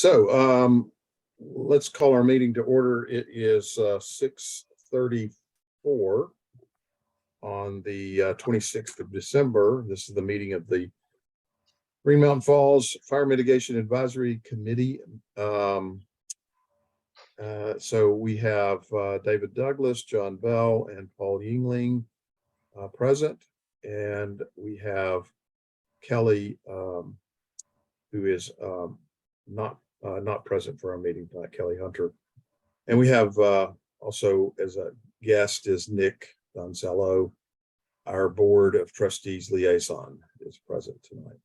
Let's call our meeting to order. It is 6:34 on the 26th of December. This is the meeting of the Green Mountain Falls Fire Mitigation Advisory Committee. So we have David Douglas, John Bell, and Paul Yingling present, and we have Kelly, who is not present for our meeting tonight, Kelly Hunter. And we have also as a guest is Nick Donzello, our Board of Trustees liaison, is present tonight.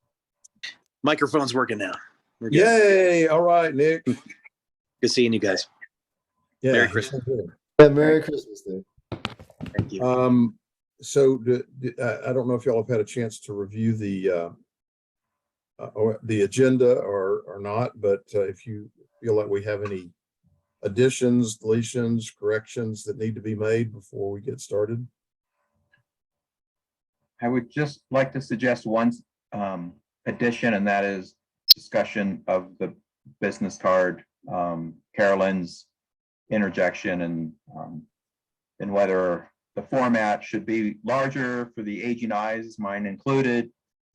Microphone's working now. We're good. Yay! All right, Nick. Good seeing you guys. Yeah, Merry Christmas. Yeah, Merry Christmas, Nick. Thank you. So I don't know if y'all have had a chance to review the agenda or not, but if you feel like we have any additions, deletions, corrections that need to be made before we get started. I would just like to suggest one addition, and that is discussion of the business card, Carolyn's interjection, and whether the format should be larger for the aging eyes, mine included,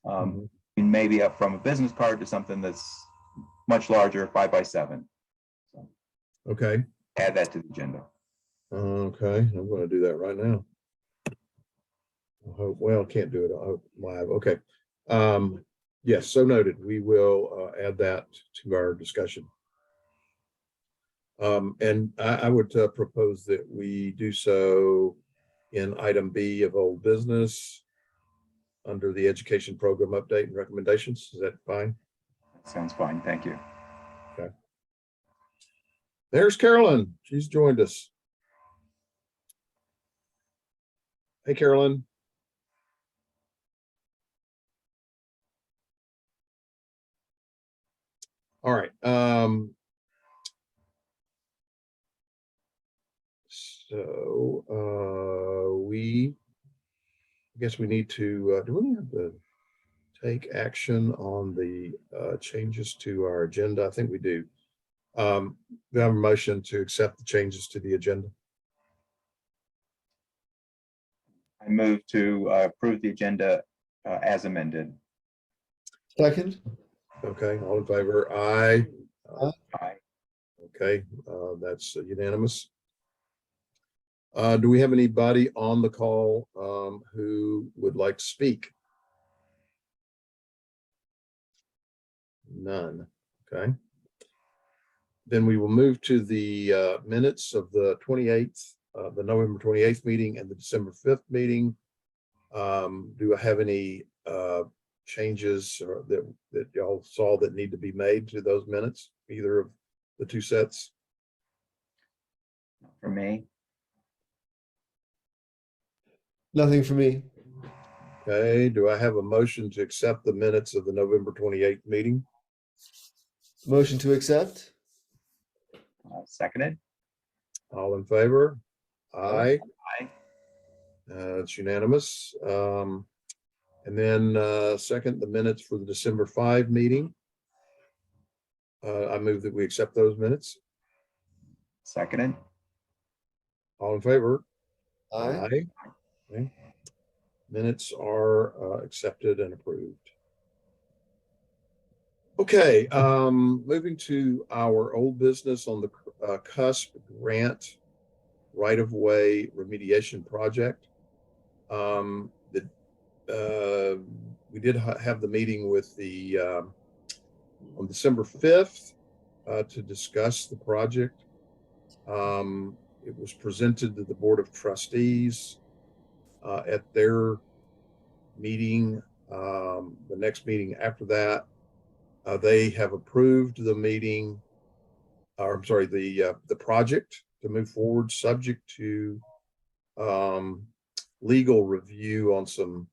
and maybe up from a business card to something that's much larger, 5x7. So, okay. Add that to the agenda. Okay, I'm going to do that right now. Well, can't do it live. Okay. Yes, so noted. We will add that to our discussion. And I would propose that we do so in item B of old business under the education program update and recommendations. Is that fine? Sounds fine. Thank you. Okay. There's Carolyn. She's joined us. Hey, Carolyn. All right. I guess we need to, do we have to take action on the changes to our agenda? I think we do. We have a motion to accept the changes to the agenda. I move to approve the agenda as amended. Second. Okay, all in favor? Aye. Aye. Okay, that's unanimous. Do we have anybody on the call who would like to speak? None. Okay. Then we will move to the minutes of the 28th, the November 28th meeting and the December 5th meeting. Do I have any changes that y'all saw that need to be made to those minutes, either of the two sets? For me. Nothing for me. Okay, do I have a motion to accept the minutes of the November 28th meeting? Motion to accept. Seconded. All in favor? Aye. Aye. It's unanimous. And then second, the minutes for the December 5 meeting. I move that we accept those minutes. Seconded. All in favor? Aye. Okay. Minutes are accepted and approved. Okay, moving to our old business on the CUSP grant right-of-way remediation project. We did have the meeting with the on December 5th to discuss the project. It was presented to the Board of Trustees at their meeting. The next meeting after that, they have approved the meeting, or I'm sorry, the project to move forward, subject to legal review on some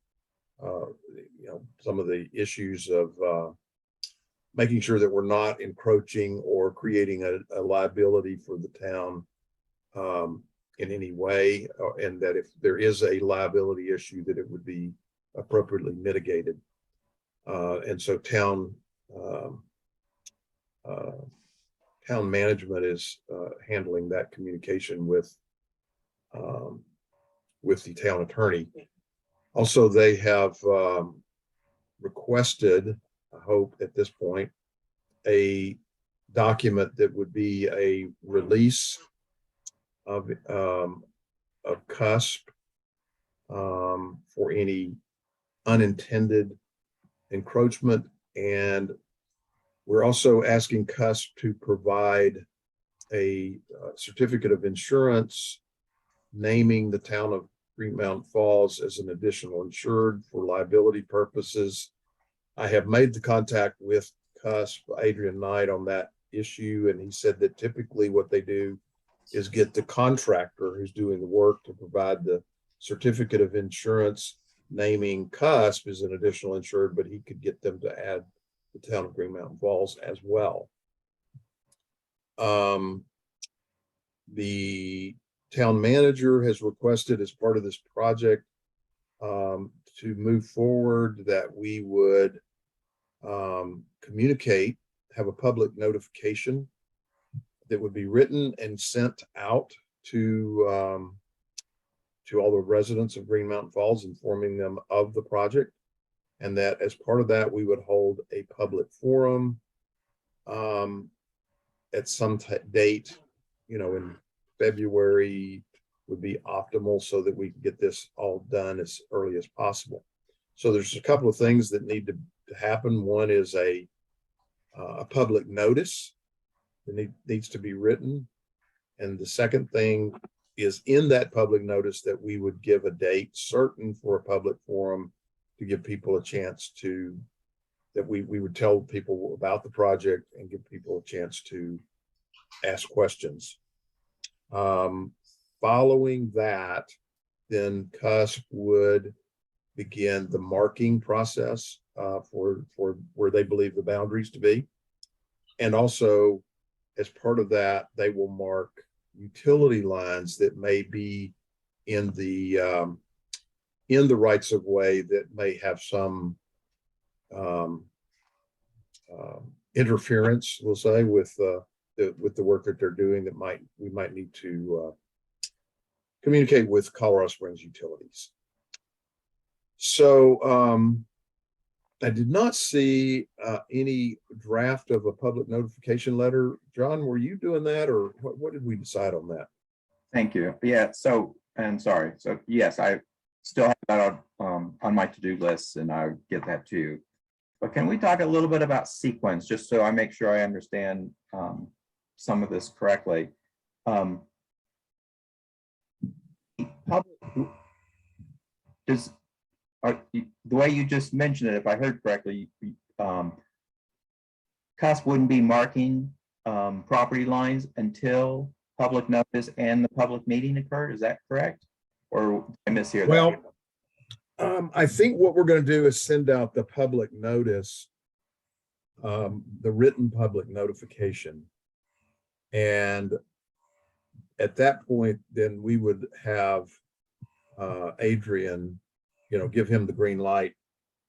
some of the issues of making sure that we're not encroaching or creating a liability for the town in any way, and that if there is a liability issue, that it would be appropriately mitigated. And so town town management is handling that communication with the town attorney. Also, they have requested, I hope at this point, a document that would be a release of CUSP for any unintended encroachment. And we're also asking CUSP to provide a certificate of insurance naming the town of Green Mountain Falls as an additional insured for liability purposes. I have made the contact with CUSP, Adrian Knight, on that issue, and he said that typically what they do is get the contractor who's doing the work to provide the certificate of insurance naming CUSP as an additional insured, but he could get them to add the town of Green Mountain Falls as well. The town manager has requested, as part of this project, to move forward, that we would communicate, have a public notification that would be written and sent out to all the residents of Green Mountain Falls, informing them of the project, and that as part of that, we would hold a public forum at some date, in February would be optimal, so that we can get this all done as early as possible. So there's a couple of things that need to happen. One is a public notice that needs to be written. And the second thing is, in that public notice, that we would give a date certain for a public forum to give people a chance that we would tell people about the project and give people a chance to ask questions. Following that, then CUSP would begin the marking process for where they believe the boundaries to be. And also, as part of that, they will mark utility lines that may be in the rights of way that may have some interference, we'll say, with the work that they're doing, that we might need to communicate with Colorado Springs Utilities. So I did not see any draft of a public notification letter. John, were you doing that, or what did we decide on that? Thank you. Yeah, so, and sorry. So yes, I still have that on my to-do list, and I'll get that to you. But can we talk a little bit about sequence, just so I make sure I understand some of this correctly? The way you just mentioned it, if I heard correctly, CUSP wouldn't be marking property lines until public notice and the public meeting occurred. Is that correct? Or did I mishear that? Well, I think what we're going to do is send out the public notice, the written public notification. And at that point, then we would have Adrian, give him the green light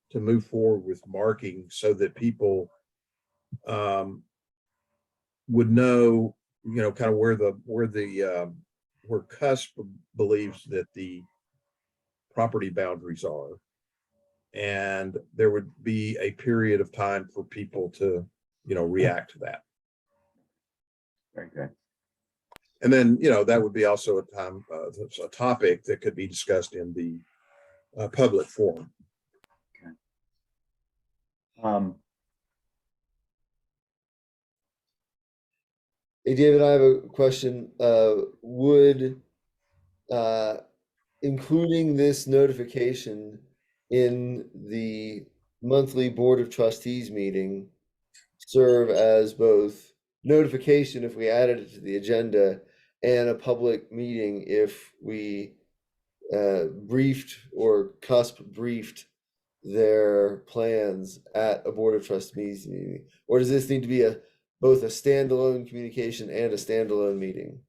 to move forward with marking, so that people would know, kind of where CUSP believes that the property boundaries are. And there would be a period of time for people to, react to that. Very good. And then, that would be also a topic that could be discussed in the public forum. Hey, David, I have a question. Would including this notification in the monthly Board of Trustees meeting serve as both notification if we added it to the agenda, and a public meeting if we briefed, or CUSP briefed, their plans at a Board of Trustees meeting? Or does this need to be both a standalone communication and a standalone meeting?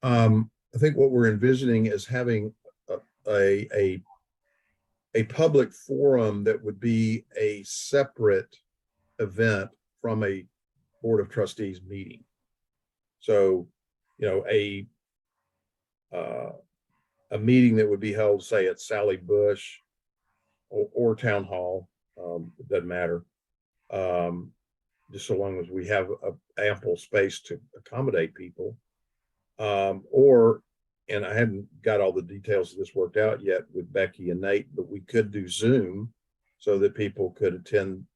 I think what we're envisioning is having a public forum that would be a separate event from a Board of Trustees meeting. So, you know, a meeting that would be held, say, at Sally Bush or Town Hall, it doesn't matter. Just so long as we have ample space to accommodate people. Or, and I haven't got all the details of this worked out yet with Becky and Nate, but we could do Zoom so that people could attend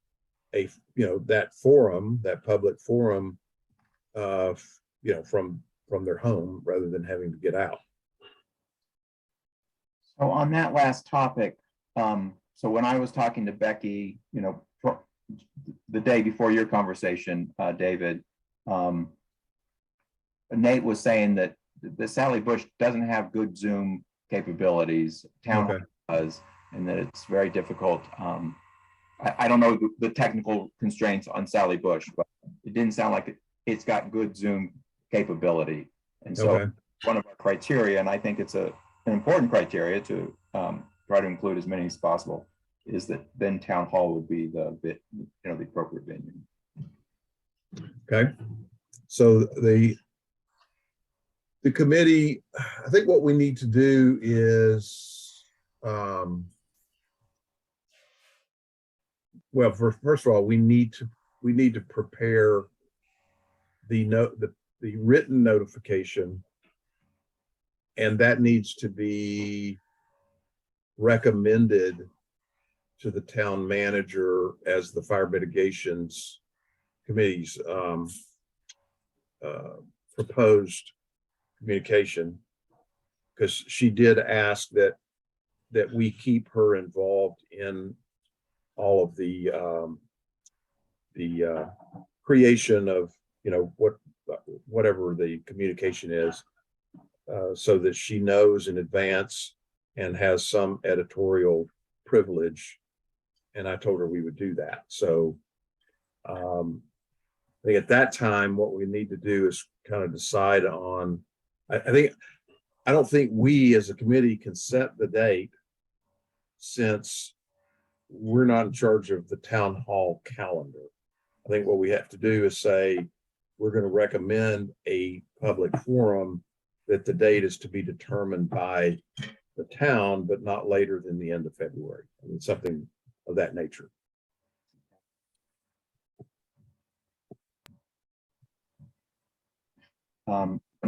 that forum, that public forum, from their home rather than having to get out. So on that last topic, so when I was talking to Becky, the day before your conversation, David, Nate was saying that the Sally Bush doesn't have good Zoom capabilities. Town Hall does, and that it's very difficult. I don't know the technical constraints on Sally Bush, but it didn't sound like it's got good Zoom capability. And so one of our criteria, and I think it's an important criteria to try to include as many as possible, is that then Town Hall would be the appropriate venue. Okay. So the committee, I think what we need to do is, well, first of all, we need to prepare the written notification, and that needs to be recommended to the town manager as the fire mitigations committee's proposed communication, because she did ask that we keep her involved in all of the creation of whatever the communication is, so that she knows in advance and has some editorial privilege. And I told her we would do that. So I think at that time, what we need to do is kind of decide on, I don't think we as a committee can set the date, since we're not in charge of the town hall calendar. I think what we have to do is say, we're going to recommend a public forum that the date is to be determined by the town, but not later than the end of February. I mean, something of that nature.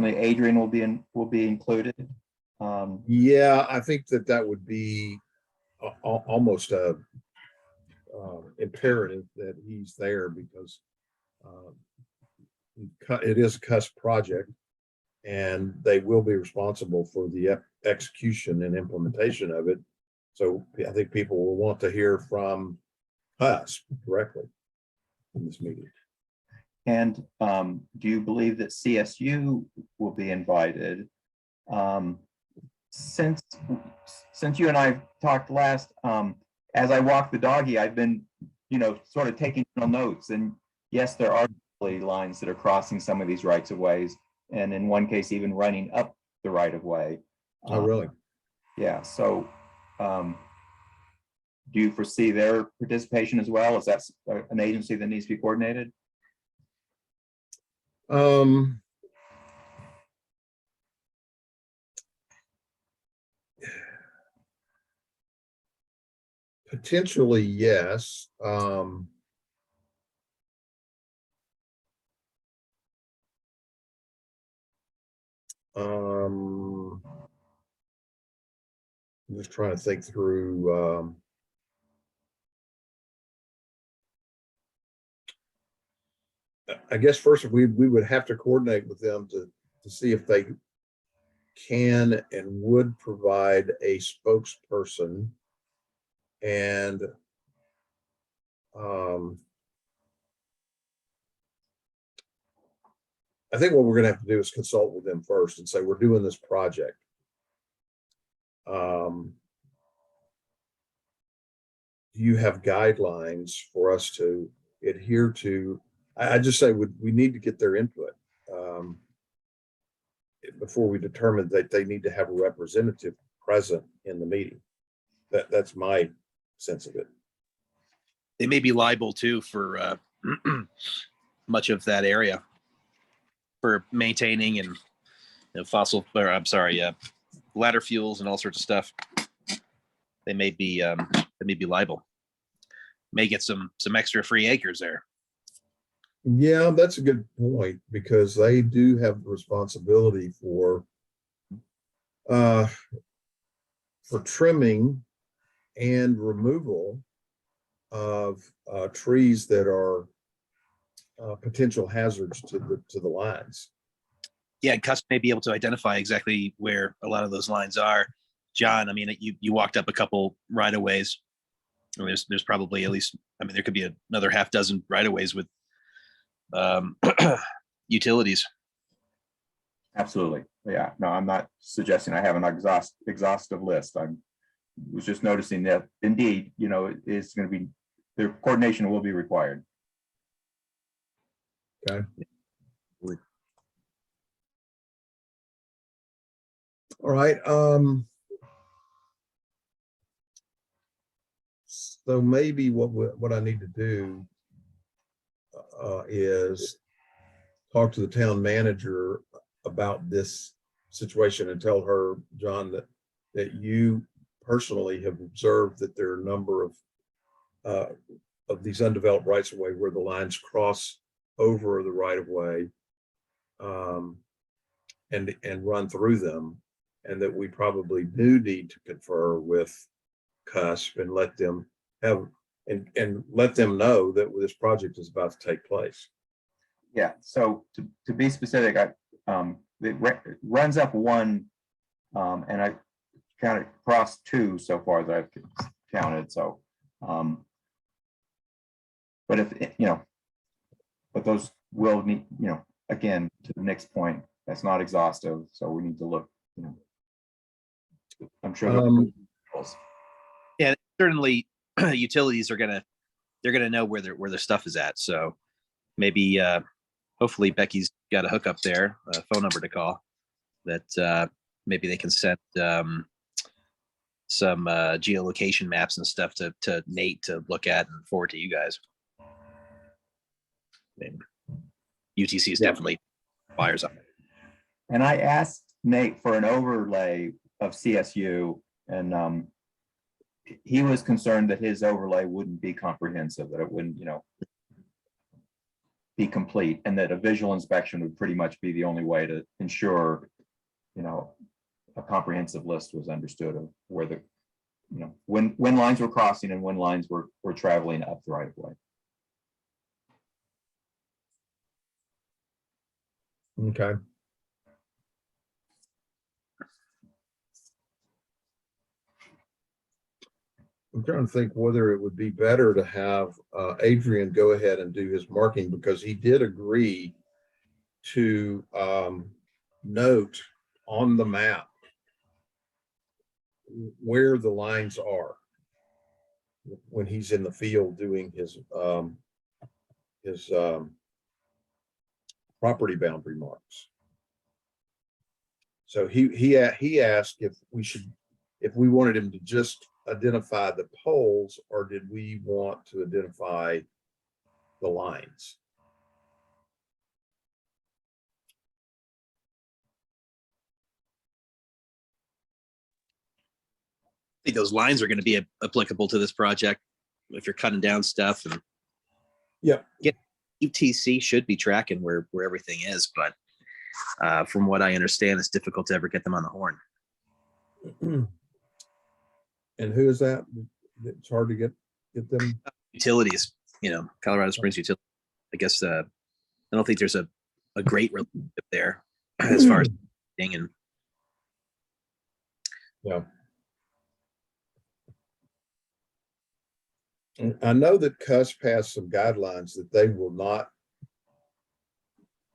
Adrian will be included. Yeah, I think that would be almost a imperative that he's there, because it is a CUS project, and they will be responsible for the execution and implementation of it. So I think people will want to hear from us directly in this meeting. And do you believe that CSU will be invited? Since you and I talked last, as I walk the doggy, I've been, sort of taking notes. And yes, there are lines that are crossing some of these rights of ways, and in one case, even running up the right of way. Oh, really? Yeah. So, do you foresee their participation as well? Is that an agency that needs to be coordinated? Potentially, yes. I'm just trying to think through. I guess first we would have to coordinate with them to see if they can and would provide a spokesperson, and I think what we're going to have to do is consult with them first and say, we're doing this project. Do you have guidelines for us to adhere to? I just say we need to get their input before we determine that they need to have a representative present in the meeting. That's my sense of it. They may be liable too for much of that area for maintaining and ladder fuels and all sorts of stuff. They may be liable. May get some extra free acres there. Yeah, that's a good point, because they do have the responsibility for trimming and removal of trees that are potential hazards to the lines. Yeah, Cuss may be able to identify exactly where a lot of those lines are. John, I mean, you walked up a couple right of ways. There's probably at least, I mean, there could be another half dozen right of ways with utilities. Absolutely. Yeah, no, I'm not suggesting I have an exhaustive list. I was just noticing that indeed, you know, it's going to be, the coordination will be required. Okay. All right. So maybe what I need to do is talk to the town manager about this situation and tell her, John, that you personally have observed that there are a number of these undeveloped rights of way where the lines cross over the right of way and run through them, and that we probably do need to confer with CUSP and let them have and let them know that this project is about to take place. Yeah, so to be specific, it runs up one, and I counted across two so far that I've counted. So, but if you know, but those will need, you know, again, to the next point, that's not exhaustive, so we need to look, you know, I'm sure. Yeah, certainly utilities they're gonna know where their stuff is at. So maybe hopefully Becky's got a hookup there, a phone number to call that maybe they can send some geolocation maps and stuff to Nate to look at and forward to you guys. And UTC is definitely fires up. And I asked Nate for an overlay of CSU, and he was concerned that his overlay wouldn't be comprehensive, that it wouldn't, you know, be complete, and that a visual inspection would pretty much be the only way to ensure, you know, a comprehensive list was understood of where the, you know, when lines were crossing and when lines were traveling up the right of way. Okay. I'm trying to think whether it would be better to have Adrian go ahead and do his marking, because he did agree to note on the map where the lines are when he's in the field doing his property boundary marks. So he asked if we wanted him to just identify the poles, or did we want to identify the lines? I think those lines are going to be applicable to this project if you're cutting down stuff. And yeah, UTC should be tracking where everything is, but from what I understand, it's difficult to ever get them on the horn. And who is that? It's hard to get them. Utilities, you know, Colorado Springs Utility. I guess I don't think there's a great relationship there as far as and yeah. I know that CUSP has some guidelines that they will not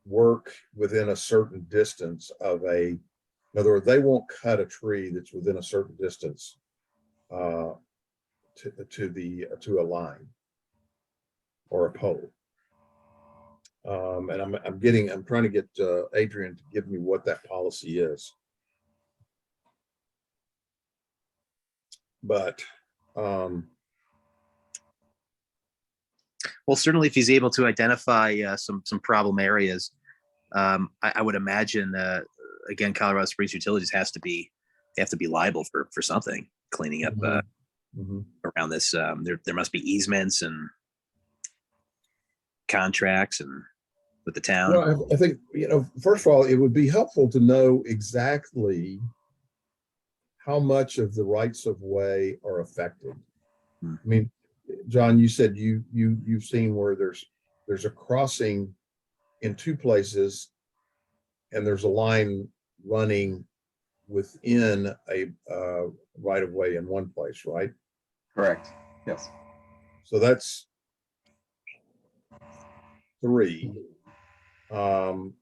work within a certain distance of in other words, they won't cut a tree that's within a certain distance to a line or a pole. And I'm trying to get Adrian to give me what that policy is. But Well, certainly if he's able to identify some problem areas, I would imagine again, Colorado Springs Utilities have to be liable for something cleaning up Mhm. around this. There must be easements and contracts and with the town. Well, I think, first of all, it would be helpful to know exactly how much of the rights of way are affected. Hmm. I mean, John, you said you've seen where there's a crossing in two places and there's a line running within a right of way in one place, right? Correct. Yes. So that's 3. And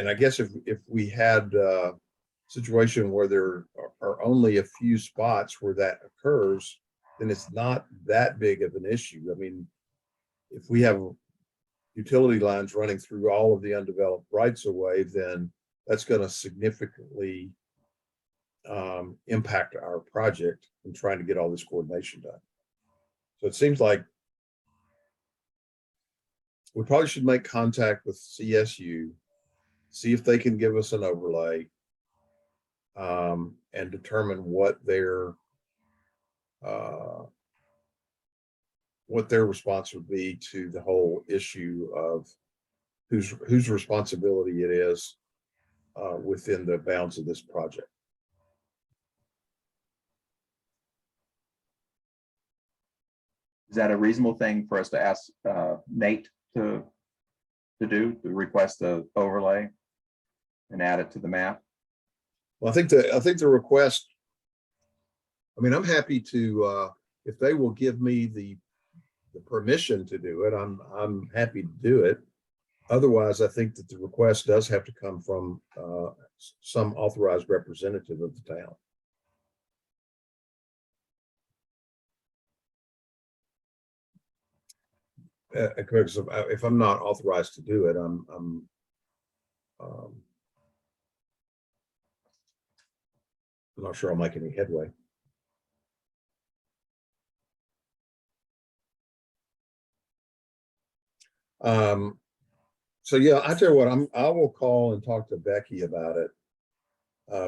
I guess if we had a situation where there are only a few spots where that occurs, then it's not that big of an issue. I mean, if we have utility lines running through all of the undeveloped rights of way, then that's going to significantly impact our project in trying to get all this coordination done. So it seems like we probably should make contact with CSU, see if they can give us an overlay, and determine what their response would be to the whole issue of whose responsibility it is within the bounds of this project. Is that a reasonable thing for us to ask Nate to do, to request the overlay and add it to the map? Well, I think the request, I mean, I'm happy to, if they will give me the permission to do it, I'm happy to do it. Otherwise, I think that the request does have to come from some authorized representative of the town. Because if I'm not authorized to do it, I'm not sure I'll make any headway. So yeah, I tell you what, I will call and talk to Becky about it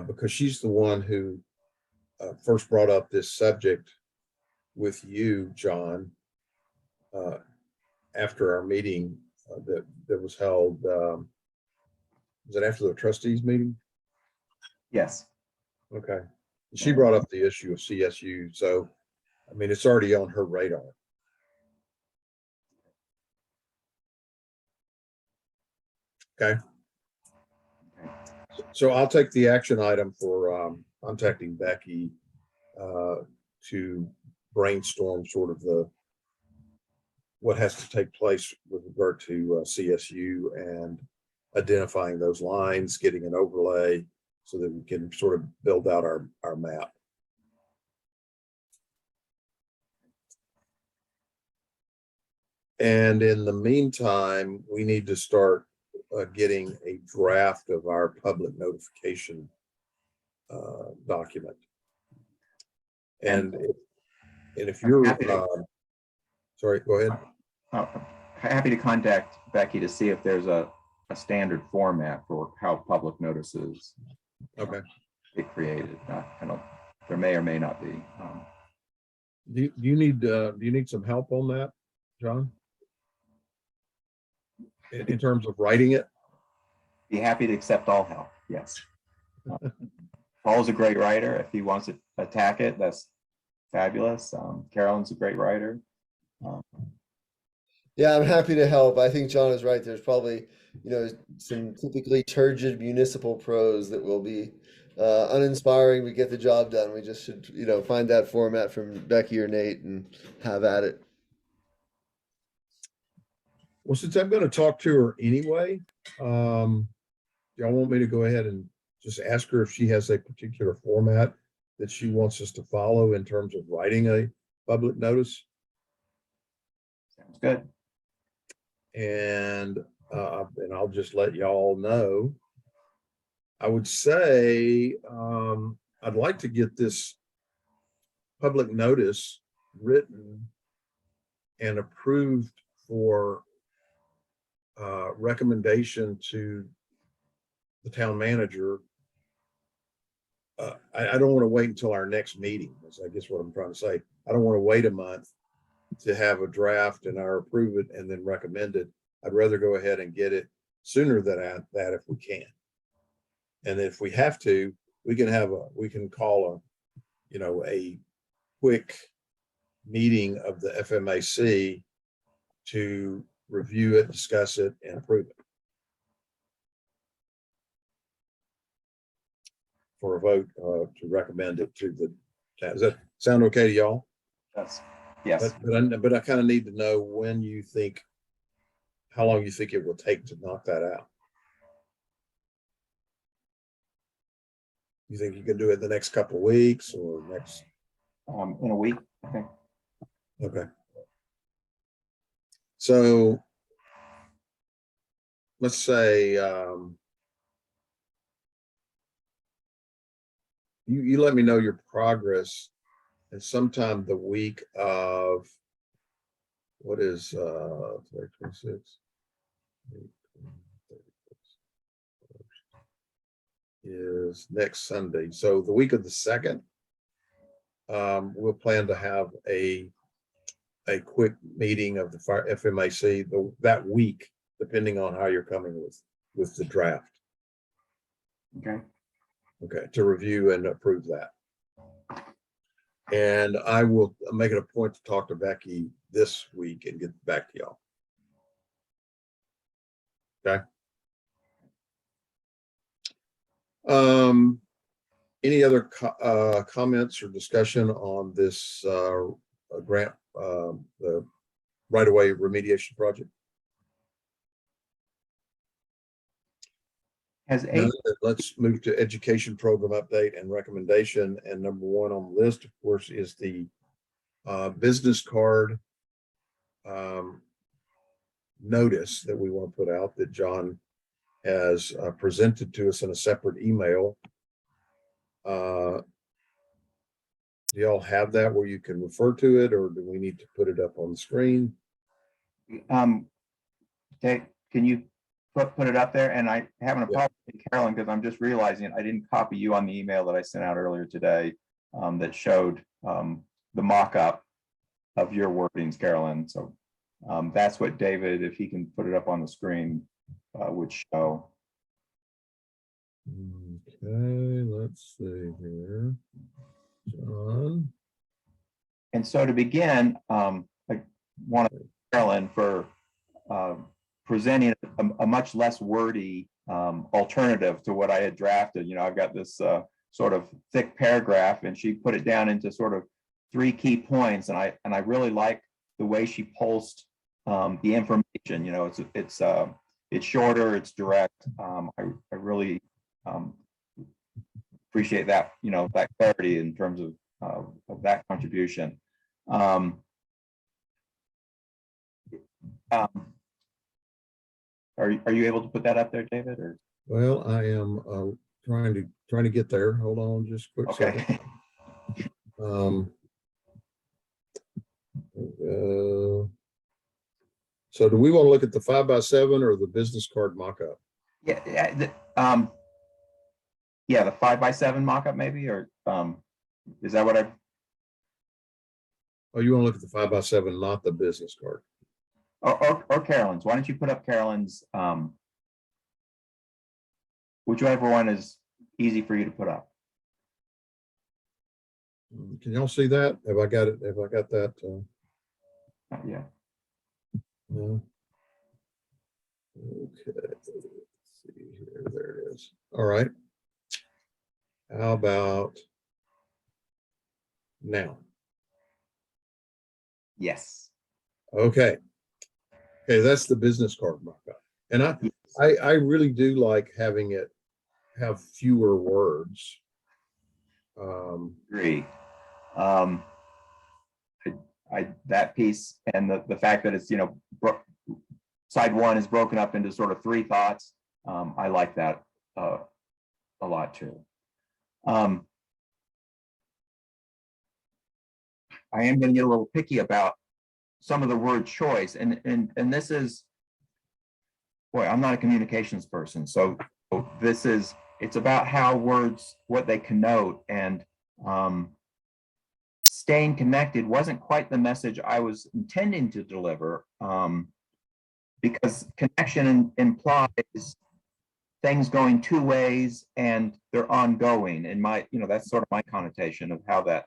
because she's the one who first brought up this subject with you, John, after our meeting that was held. Was it after the trustees meeting? Yes. Okay. She brought up the issue of CSU. So, I mean, it's already on her radar. Okay. So I'll take the action item for contacting Becky to brainstorm sort of what has to take place with regard to CSU and identifying those lines, getting an overlay so that we can sort of build out our map. And in the meantime, we need to start getting a draft of our public notification document. And if you're, sorry, go ahead. Happy to contact Becky to see if there's a standard format for how public notices get created. I don't, there may or may not be. Do you need some help on that, John? In terms of writing it? Be happy to accept all help. Yes. Paul's a great writer. If he wants to attack it, that's fabulous. Carolyn's a great writer. Yeah, I'm happy to help. I think John is right. There's probably, some typically turgid municipal prose that will be uninspiring to get the job done. We just should, find that format from Becky or Nate and have at it. Well, since I'm going to talk to her anyway, y'all want me to go ahead and just ask her if she has a particular format that she wants us to follow in terms of writing a public notice? Sounds good. And I'll just let y'all know. I would say I'd like to get this public notice written and approved for recommendation to the town manager. I don't want to wait until our next meeting. That's, I guess, what I'm trying to say. I don't want to wait a month to have a draft and our approve it and then recommend it. I'd rather go ahead and get it sooner than that if we can. And if we have to, we can call a quick meeting of the FMAC to review it, discuss it, and approve it for a vote to recommend it to the town. Does that sound okay to y'all? That's, yes. But I kind of need to know how long you think it will take to knock that out. You think you can do it the next couple of weeks or next? In a week, I think. Okay. So let's say you let me know your progress, and sometime the week of what is 26 is next Sunday. So the week of the 2nd, we'll plan to have a quick meeting of the FMAC that week, depending on how you're coming with the draft. Okay. Okay, to review and approve that. And I will make it a point to talk to Becky this week and get back to y'all. Okay. Any other comments or discussion on this grant, the right-of-way remediation project? Let's move to education program update and recommendation. And number one on the list, of course, is the business card notice that we want to put out that John has presented to us in a separate email. Do y'all have that where you can refer to it, or do we need to put it up on the screen? Dave, can you put it up there? And I haven't apologized to Carolyn because I'm just realizing I didn't copy you on the email that I sent out earlier today that showed the mock-up of your wordings, Carolyn. So that's what David, if he can put it up on the screen, would show. Okay, let's see here. John. And so to begin, I want to thank Carolyn for presenting a much less wordy alternative to what I had drafted. You know, I've got this sort of thick paragraph, and she put it down into sort of 3 key points. And I really like the way she pulsed the information. You know, it's shorter, it's direct. I really appreciate that, you know, that clarity in terms of that contribution. Are you able to put that up there, David? Or Well, I am trying to get there. Hold on, just a quick second. So do we want to look at the 5x7 or the business card mock-up? Yeah, yeah, the 5x7 mock-up maybe, or is that what I? Oh, you want to look at the 5x7, not the business card? Or Carolyn's. Why don't you put up Carolyn's? Whichever one is easy for you to put up. Can y'all see that? Have I got it? Have I got that? Yeah. No. Okay. Let's see here. There it is. All right. How about now? Yes. Okay. Okay, that's the business card mock-up. And I really do like having it have fewer words. Agree. That piece and the fact that it's, you know, side 1 is broken up into sort of 3 thoughts. I like that a lot too. I am going to get a little picky about some of the word choice, and this is, boy, I'm not a communications person, so it's about how words, what they connote, and staying connected wasn't quite the message I was intending to deliver, because connection implies things going two ways and they're ongoing. And that's sort of my connotation of how that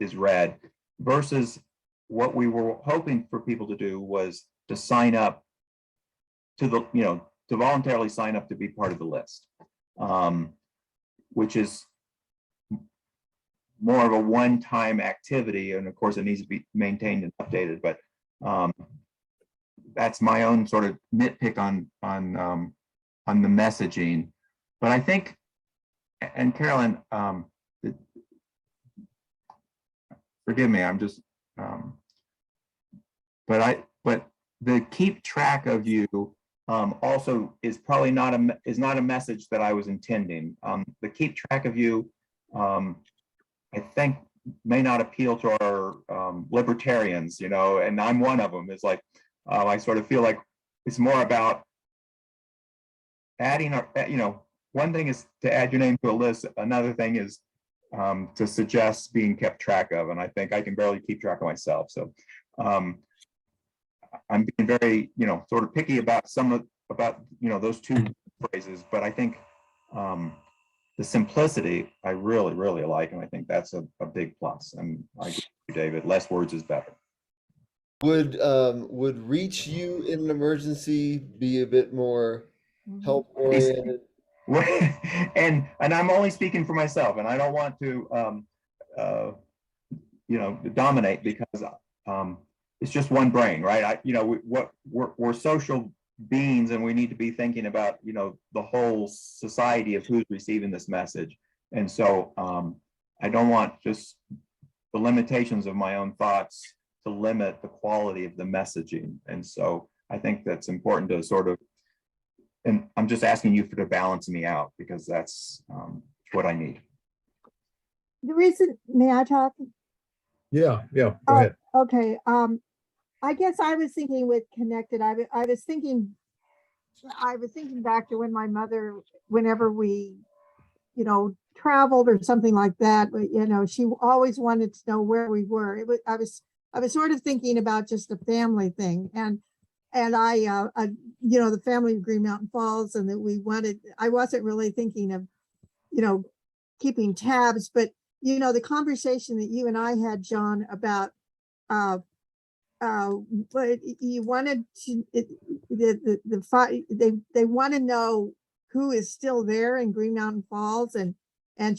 is read, versus what we were hoping for people to do was to sign up to to voluntarily sign up to be part of the list, which is more of a one-time activity. And of course it needs to be maintained and updated, but that's my own sort of nitpick on the messaging. But I think, and Carolyn, forgive me, I'm just, but the keep track of you also is probably not a message that I was intending. The keep track of you, I think, may not appeal to our libertarians, and I'm one of them. Is like, I sort of feel like it's more about adding, one thing is to add your name to a list. Another thing is to suggest being kept track of. And I think I can barely keep track of myself. So I'm being very, sort of picky about those two phrases, but I think the simplicity I really, really like. And I think that's a big plus. And I agree with you, David, less words is better. Would reach you in an emergency be a bit more help oriented? And I'm only speaking for myself, and I don't want to dominate, because it's just one brain, right? We're social beings, and we need to be thinking about the whole society of who's receiving this message. And so I don't want just the limitations of my own thoughts to limit the quality of the messaging. And so I think that's important to sort of, and I'm just asking you to balance me out, because that's what I need. The reason, may I talk? Yeah, go ahead. Okay. I guess I was thinking with connected, I was thinking back to when my mother, whenever we, traveled or something like that, but she always wanted to know where we were. I was sort of thinking about just a family thing, and I the family of Green Mountain Falls, and that I wasn't really thinking of, keeping tabs, but the conversation that you and I had, John, about but you wanted to, they want to know who is still there in Green Mountain Falls, and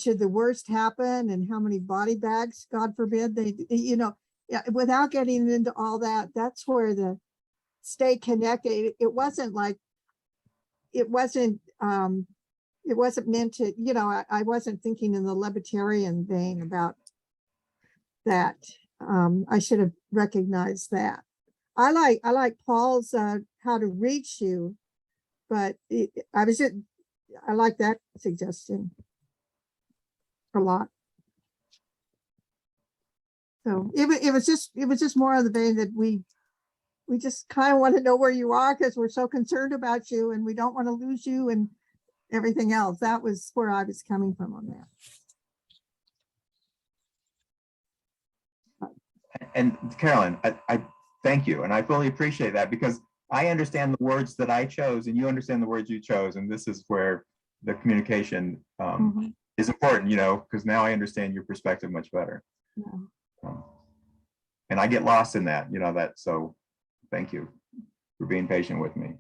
should the worst happen, and how many body bags, God forbid, without getting into all that. That's where the stay connected. It wasn't meant to, I wasn't thinking in the libertarian vein about that. I should have recognized that. I like Paul's how to reach you, but I like that suggestion a lot. So it was just more of the vein that we just kind of want to know where you are, because we're so concerned about you, and we don't want to lose you and everything else. That was where I was coming from on that. And Carolyn, I thank you, and I fully appreciate that, because I understand the words that I chose, and you understand the words you chose, and this is where the communication is important, because now I understand your perspective much better. Yeah. And I get lost in that, so thank you for being patient with me.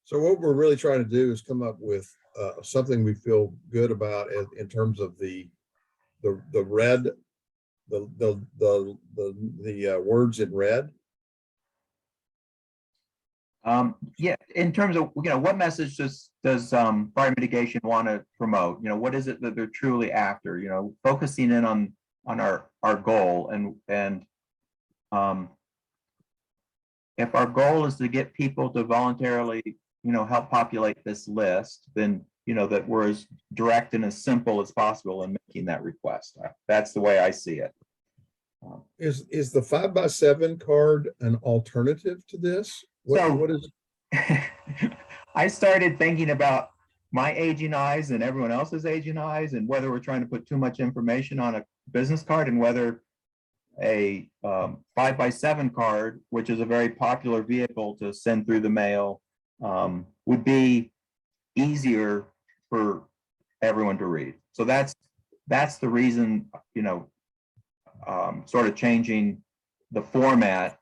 So what we're really trying to do is come up with something we feel good about in terms of the red, the words in red. Yeah, in terms of what message does fire mitigation want to promote? What is it that they're truly after? Focusing in on our goal, and if our goal is to get people to voluntarily help populate this list, then, that we're as direct and as simple as possible in making that request. That's the way I see it. Is the 5x7 card an alternative to this? So- What is? I started thinking about my aging eyes and everyone else's aging eyes, and whether we're trying to put too much information on a business card, and whether a 5x7 card, which is a very popular vehicle to send through the mail, would be easier for everyone to read. So that's the reason, sort of changing the format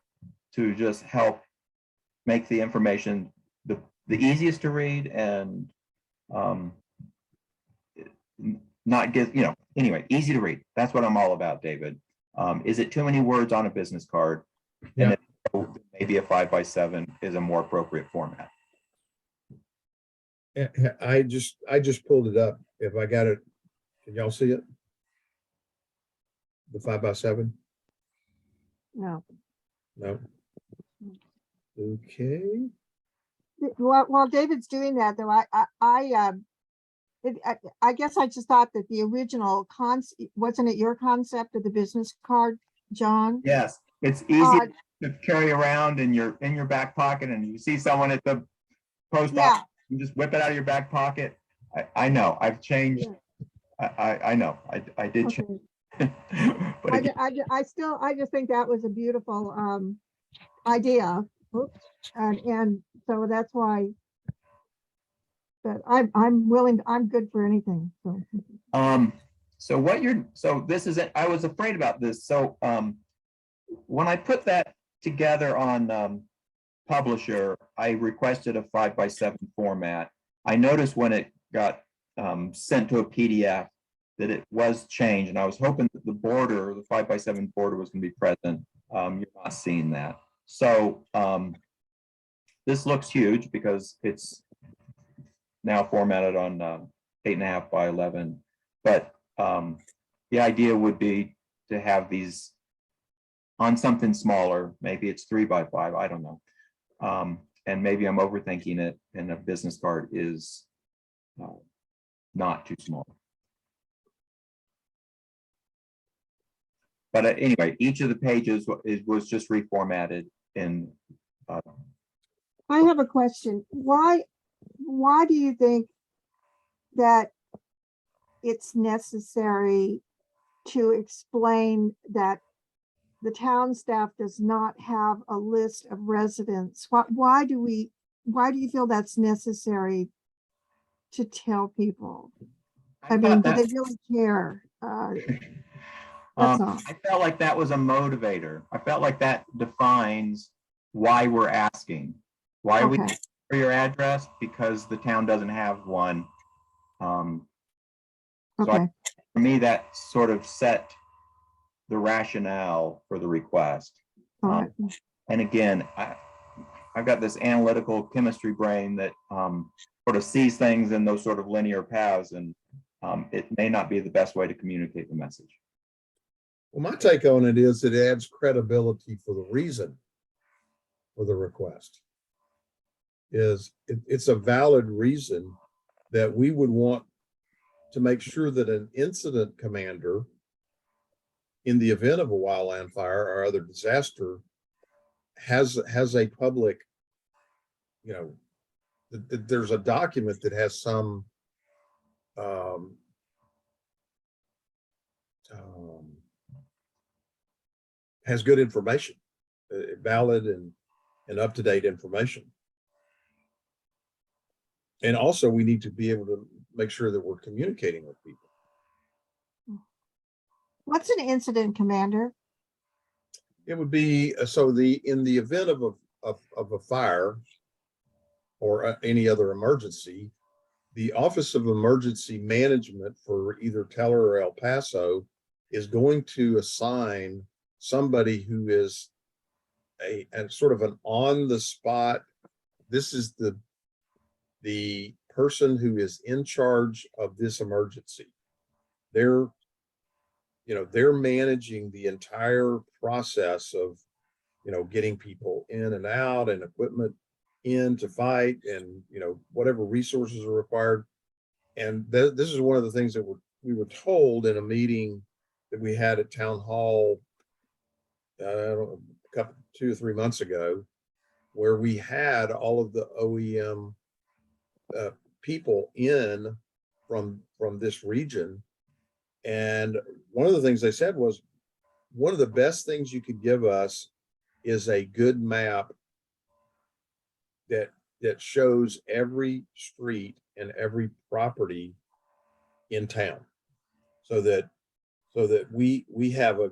to just help make the information the easiest to read, and not get, anyway, easy to read. That's what I'm all about, David. Is it too many words on a business card? Yeah. And if, maybe a 5x7 is a more appropriate format. I just pulled it up. If I got it, can y'all see it? The 5x7? No. No. Okay. While David's doing that, though, I guess I just thought that the original wasn't it your concept of the business card, John? Yes, it's easy to carry around in your back pocket, and you see someone at the post Yeah. office, you just whip it out of your back pocket. I know, I've changed. I know, I did Okay. change. But again, I just think that was a beautiful idea. Oops. And so that's why. But I'm willing. I'm good for anything. So. so this is it. I was afraid about this. So when I put that together on Publisher, I requested a 5x7 format. I noticed when it got sent to a PDF that it was changed, and I was hoping that the border, the 5x7 border, was going to be present. You're not seeing that. So this looks huge because it's now formatted on 8.5 by 11. But the idea would be to have these on something smaller. Maybe it's 3x5. I don't know. And maybe I'm overthinking it, and a business card is not too small. But anyway, each of the pages was just reformatted in. I have a question. Why do you think that it's necessary to explain that the town staff does not have a list of residents? Why do you feel that's necessary to tell people? I mean, do they really care? That's all. I felt like that was a motivator. I felt like that defines why we're asking. Why are we Okay. asking for your address? Because the town doesn't have one. So Okay. for me, that sort of set the rationale for the request. All right. And again, I've got this analytical chemistry brain that sort of sees things in those sort of linear paths, and it may not be the best way to communicate the message. Well, my take on it is it adds credibility for the reason for the request. It's a valid reason that we would want to make sure that an incident commander, in the event of a wildland fire or other disaster, has a public, there's a document that has some has good information, valid and up-to-date information. And also we need to be able to make sure that we're communicating with people. What's an incident commander? It would be, in the event of a fire or any other emergency, the Office of Emergency Management for either Teller or El Paso is going to assign somebody who is a sort of an on the spot. This is the person who is in charge of this emergency. They're managing the entire process of, getting people in and out and equipment in to fight, and whatever resources are required. And this is one of the things that we were told in a meeting that we had at town hall, I don't know, a couple 2 or 3 months ago, where we had all of the OEM people in from this region. And one of the things they said was, one of the best things you could give us is a good map that shows every street and every property in town, so that we have a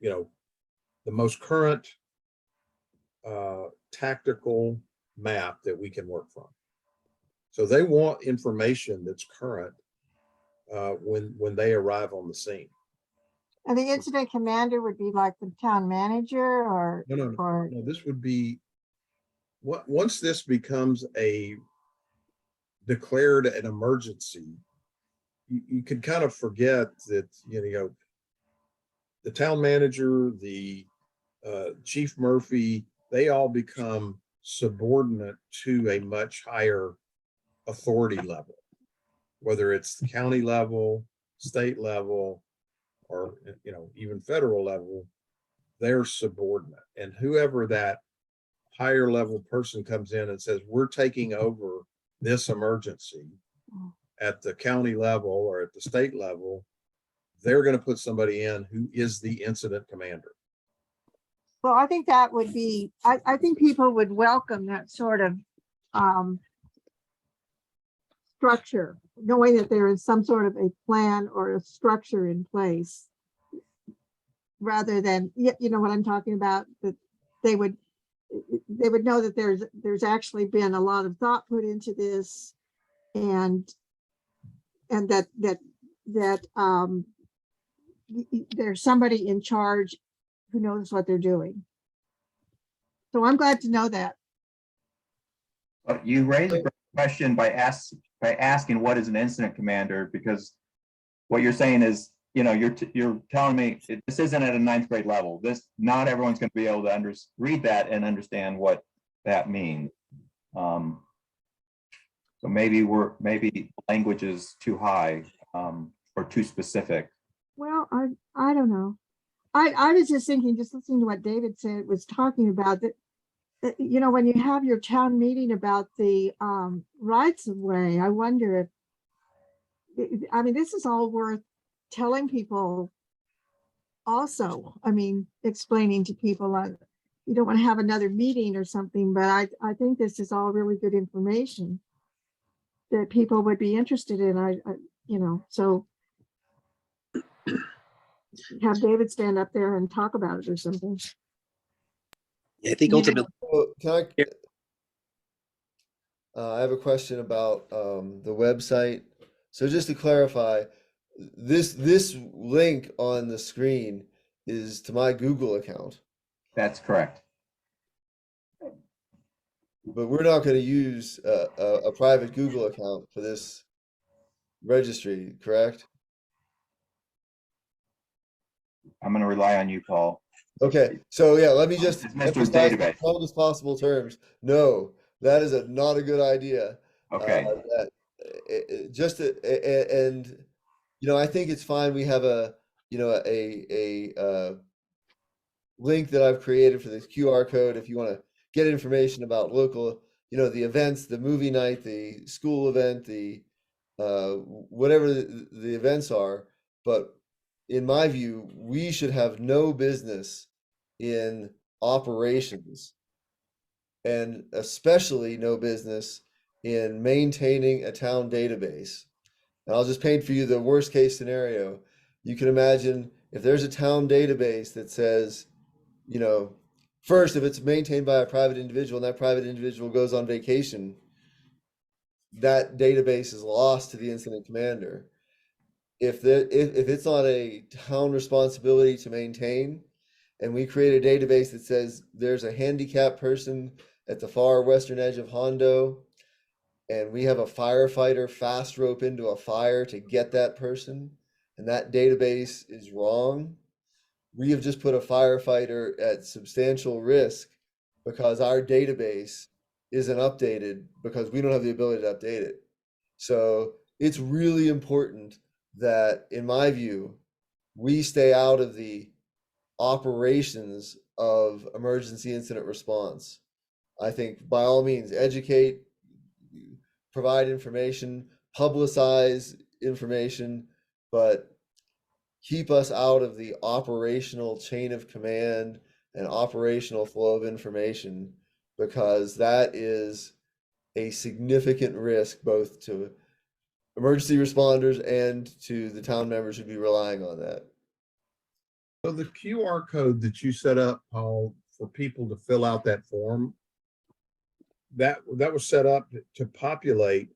the most current tactical map that we can work from. So they want information that's current when they arrive on the scene. And the incident commander would be like the town manager or, or, No, this would be once this becomes declared an emergency, you could kind of forget that, the town manager, the Chief Murphy, they all become subordinate to a much higher authority level, whether it's the county level, state level, or even federal level. They're subordinate, and whoever that higher level person comes in and says, we're taking over this emergency at the county level or at the state level, they're going to put somebody in who is the incident commander. well, I think that would be, I think people would welcome that sort of structure, knowing that there is some sort of a plan or a structure in place, rather than, you know what I'm talking about, that they would know that there's actually been a lot of thought put into this, and that there's somebody in charge who knows what they're doing. So I'm glad to know that. But you raised a great question by asking what is an incident commander, because what you're saying is, you're telling me this isn't at a 9th grade level. Not everyone's going to be able to read that and understand what that means. So maybe language is too high or too specific. Well, I don't know. I was just thinking, just listening to what David said, was talking about that, when you have your town meeting about the rights of way, I wonder if, I mean, this is all worth telling people also. I mean, explaining to people, you don't want to have another meeting or something, but I think this is all really good information that people would be interested in. So have David stand up there and talk about it or something. I think Yeah. ultimately, Can I have a question about the website. So just to clarify, this link on the screen is to my Google account, That's correct. but we're not going to use a private Google account for this registry, correct? I'm going to rely on you, Paul. Okay, so yeah, let me just It's Mr. emphasize in the Database. strongest possible terms. No, that is not a good idea. Okay. And I think it's fine. We have a link that I've created for this QR code if you want to get information about local, the events, the movie night, the school event, the whatever the events are. But in my view, we should have no business in operations, and especially no business in maintaining a town database. And I'll just paint for you the worst case scenario. You can imagine if there's a town database that says, first, if it's maintained by a private individual and that private individual goes on vacation, that database is lost to the incident commander. If it's not a town responsibility to maintain, and we create a database that says there's a handicapped person at the far western edge of Hondo, and we have a firefighter fast rope into a fire to get that person, and that database is wrong, we have just put a firefighter at substantial risk because our database isn't updated because we don't have the ability to update it. So it's really important that, in my view, we stay out of the operations of emergency incident response. I think by all means, educate, provide information, publicize information, but keep us out of the operational chain of command and operational flow of information, because that is a significant risk both to emergency responders and to the town members who'd be relying on that. So the QR code that you set up, Paul, for people to fill out that form, that was set up to populate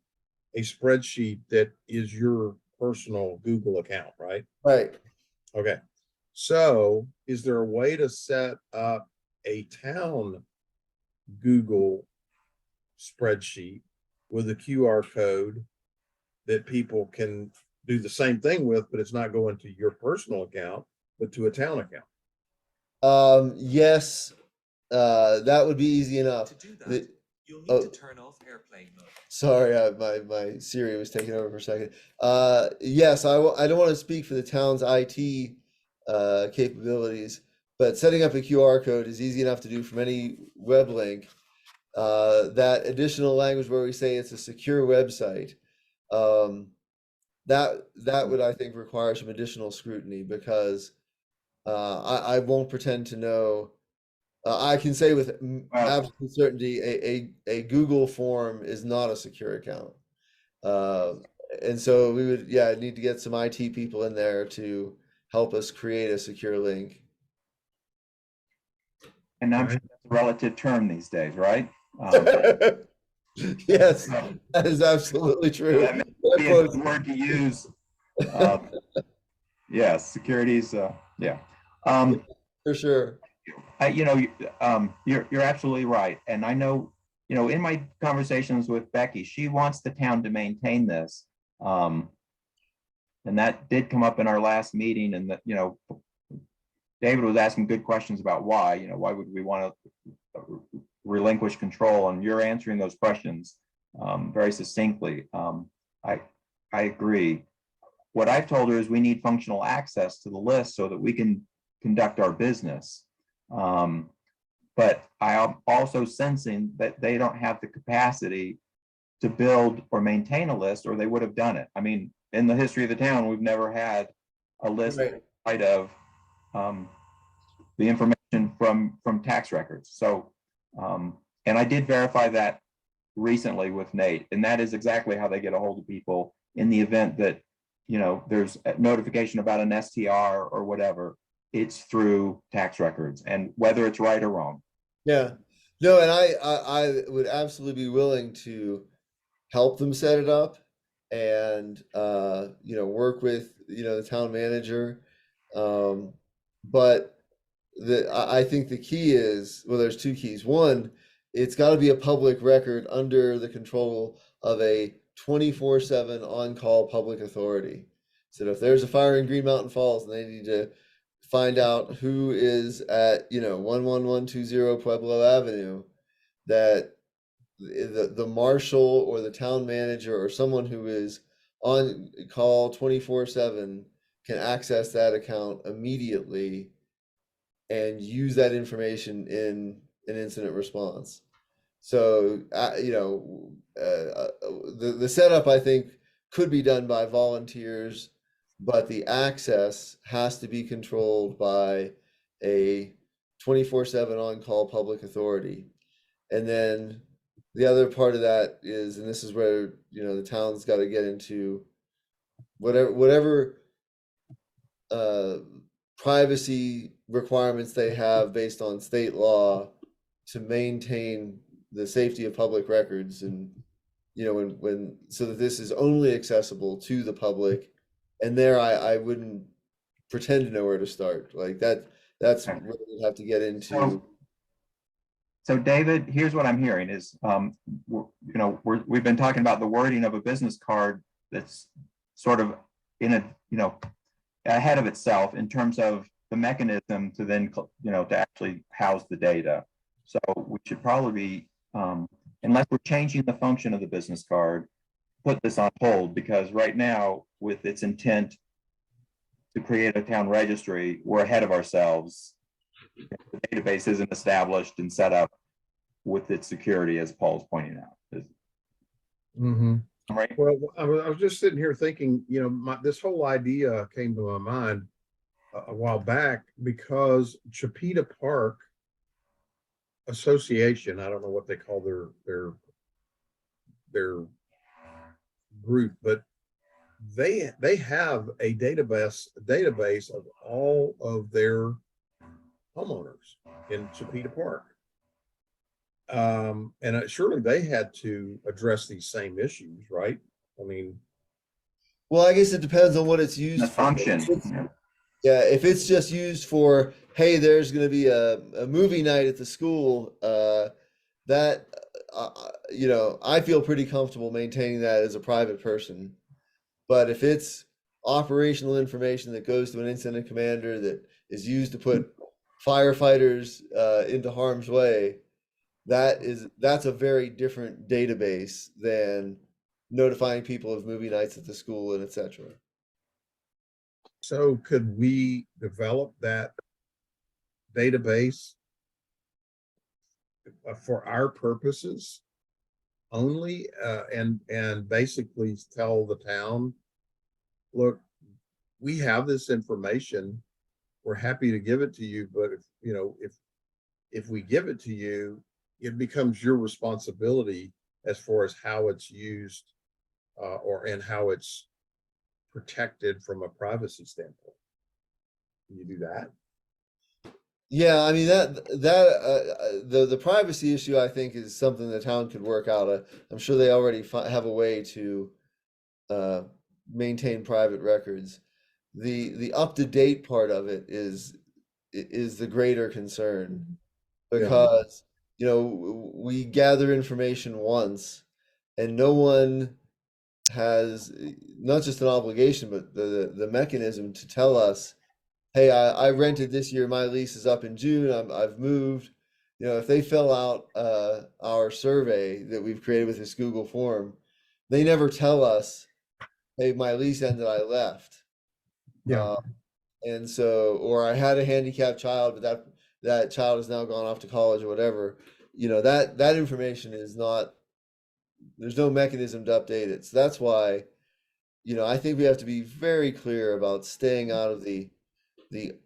a spreadsheet that is your personal Google account, right? Right. Okay. So is there a way to set up a town Google spreadsheet with a QR code that people can do the same thing with, but it's not going to your personal account, but to a town account? Yes, that would be easy enough. To do that, The- you'll need oh. to turn off airplane mode. Sorry, my Siri was taking over for a second. Yes, I don't want to speak for the town's IT capabilities, but setting up a QR code is easy enough to do from any web link. That additional language where we say it's a secure website, that would, I think, require some additional scrutiny, because I won't pretend to know. I can say with absolute certainty, a Google form is not a secure account. And so we would, need to get some IT people in there to help us create a secure link. And I'm sure that's a relative term these days, right? Yes, that is absolutely true. That may be a good word to use. Yes, securities, yeah. For sure. You're absolutely right. And I know, in my conversations with Becky, she wants the town to maintain this. And that did come up in our last meeting, and that, David was asking good questions about why would we want to relinquish control? And you're answering those questions very succinctly. I agree. What I've told her is we need functional access to the list so that we can conduct our business. But I am also sensing that they don't have the capacity to build or maintain a list, or they would have done it. I mean, in the history of the town, we've never had a list right of the information from tax records. So, and I did verify that recently with Nate, and that is exactly how they get a hold of people in the event that, there's a notification about an STR or whatever. It's through tax records, and whether it's right or wrong. Yeah, no, and I would absolutely be willing to help them set it up, and work with the town manager, but I think the key is, well, there's two keys. One, it's got to be a public record under the control of a 24/7 on-call public authority. So if there's a fire in Green Mountain Falls and they need to find out who is at 11120 Pueblo Avenue, that the marshal or the town manager or someone who is on call 24/7 can access that account immediately and use that information in an incident response. So the setup, I think, could be done by volunteers, but the access has to be controlled by a 24/7 on-call public authority. And then the other part of that is, and this is where the town's got to get into whatever privacy requirements they have based on state law to maintain the safety of public records, and when so that this is only accessible to the public. And there I wouldn't pretend to know where to start. Like that's where we have to get into. So David, here's what I'm hearing is, we've been talking about the wording of a business card that's sort of in a, ahead of itself in terms of the mechanism to then, to actually house the data. So we should probably be unless we're changing the function of the business card, put this on hold, because right now, with its intent to create a town registry, we're ahead of ourselves. The database isn't established and set up with its security, as Paul's pointing out. Mm-hmm. Right? Well, I was just sitting here thinking, this whole idea came to my mind a while back because Chipeta Park Association, I don't know what they call their group, but they have a database of all of their homeowners in Chipeta Park. And surely they had to address these same issues, right? I mean, Well, I guess it depends on what it's The used for. function. Yeah, if it's just used for, hey, there's going to be a movie night at the school, that, I feel pretty comfortable maintaining that as a private person. But if it's operational information that goes to an incident commander that is used to put firefighters into harm's way, that's a very different database than notifying people of movie nights at the school and etc. so could we develop that database for our purposes only, and basically tell the town, look, we have this information, we're happy to give it to you, but if we give it to you, it becomes your responsibility as far as how it's used, and how it's protected from a privacy standpoint. Can you do that? Yeah, I mean the privacy issue I think is something the town could work out. I'm sure they already have a way to maintain private records. The up to date part of it is the greater concern, because we gather information once and no one has not just an obligation but the mechanism to tell us, hey, I rented this year, my lease is up in June, I've moved. If they fill out our survey that we've created with this Google form, they never tell us, hey, my lease ended, I left. Yeah. And so, or I had a handicapped child, but that child has now gone off to college or whatever. That information is not, there's no mechanism to update it. So that's why, I think we have to be very clear about staying out of the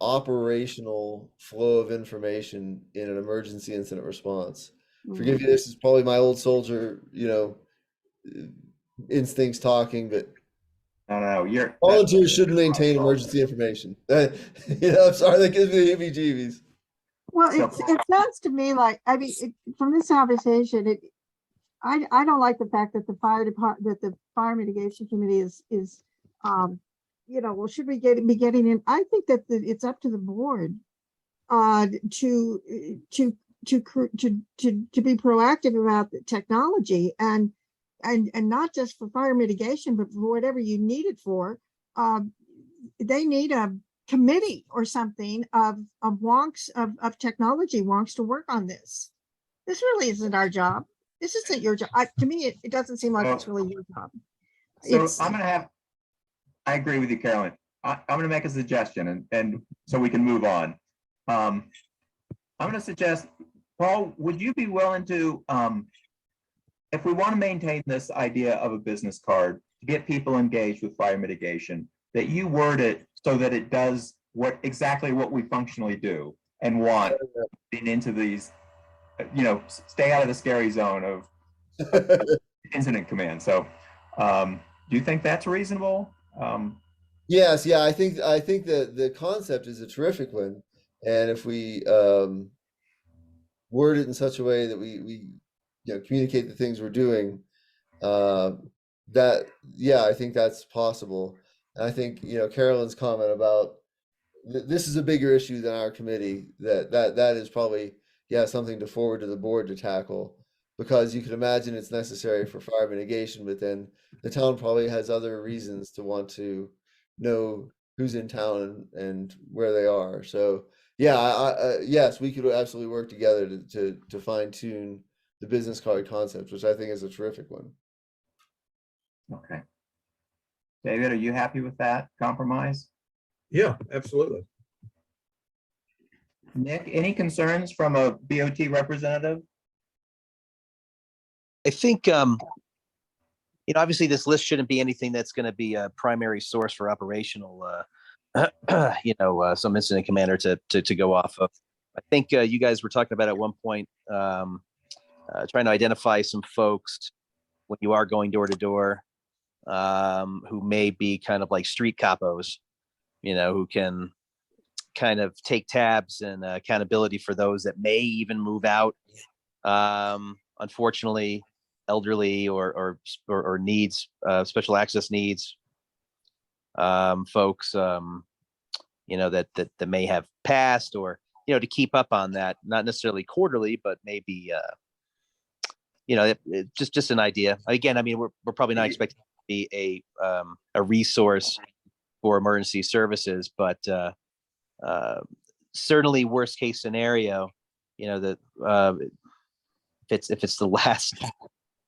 operational flow of information in an emergency incident response. Forgive me, this is probably my old soldier, instincts talking, but No, volunteers should maintain emergency information. I'm sorry, that gives me the heebie-jeebies. Well, So- it sounds to me like, I mean, from this conversation, I don't like the fact that the fire department, that the fire mitigation committee is, well, should we be getting in? I think that it's up to the board to be proactive about the technology and not just for fire mitigation, but for whatever you need it for. They need a committee or something of wonks of technology wonks to work on this. This really isn't our job. This isn't your job. To me, it doesn't seem like it's really your job. So I agree with you, Carolyn. I'm going to make a suggestion, and so we can move on. I'm going to suggest, Paul, would you be willing to, if we want to maintain this idea of a business card to get people engaged with fire mitigation, that you word it so that it does exactly what we functionally do and want into these, stay out of the scary zone of incident command. So, do you think that's reasonable? Yes, yeah, I think that the concept is a terrific one, and if we word it in such a way that we communicate the things we're doing, I think that's possible. And I think Carolyn's comment about this is a bigger issue than our committee. That is probably something to forward to the board to tackle, because you can imagine it's necessary for fire mitigation, but then the town probably has other reasons to want to know who's in town and where they are. So yes, we could absolutely work together to fine tune the business card concept, which I think is a terrific one. Okay. David, are you happy with that compromise? Yeah, absolutely. Nick, any concerns from a BOT representative? I think, obviously this list shouldn't be anything that's going to be a primary source for operational, some incident commander to go off of. I think you guys were talking about at one point, trying to identify some folks when you are going door to door, who may be kind of like street capos, who can kind of take tabs and accountability for those that may even move out. Unfortunately, elderly or needs, special access needs, folks, that may have passed, or to keep up on that, not necessarily quarterly, but maybe just an idea. Again, I mean, we're probably not expecting to be a resource for emergency services, but certainly worst case scenario, that if it's the last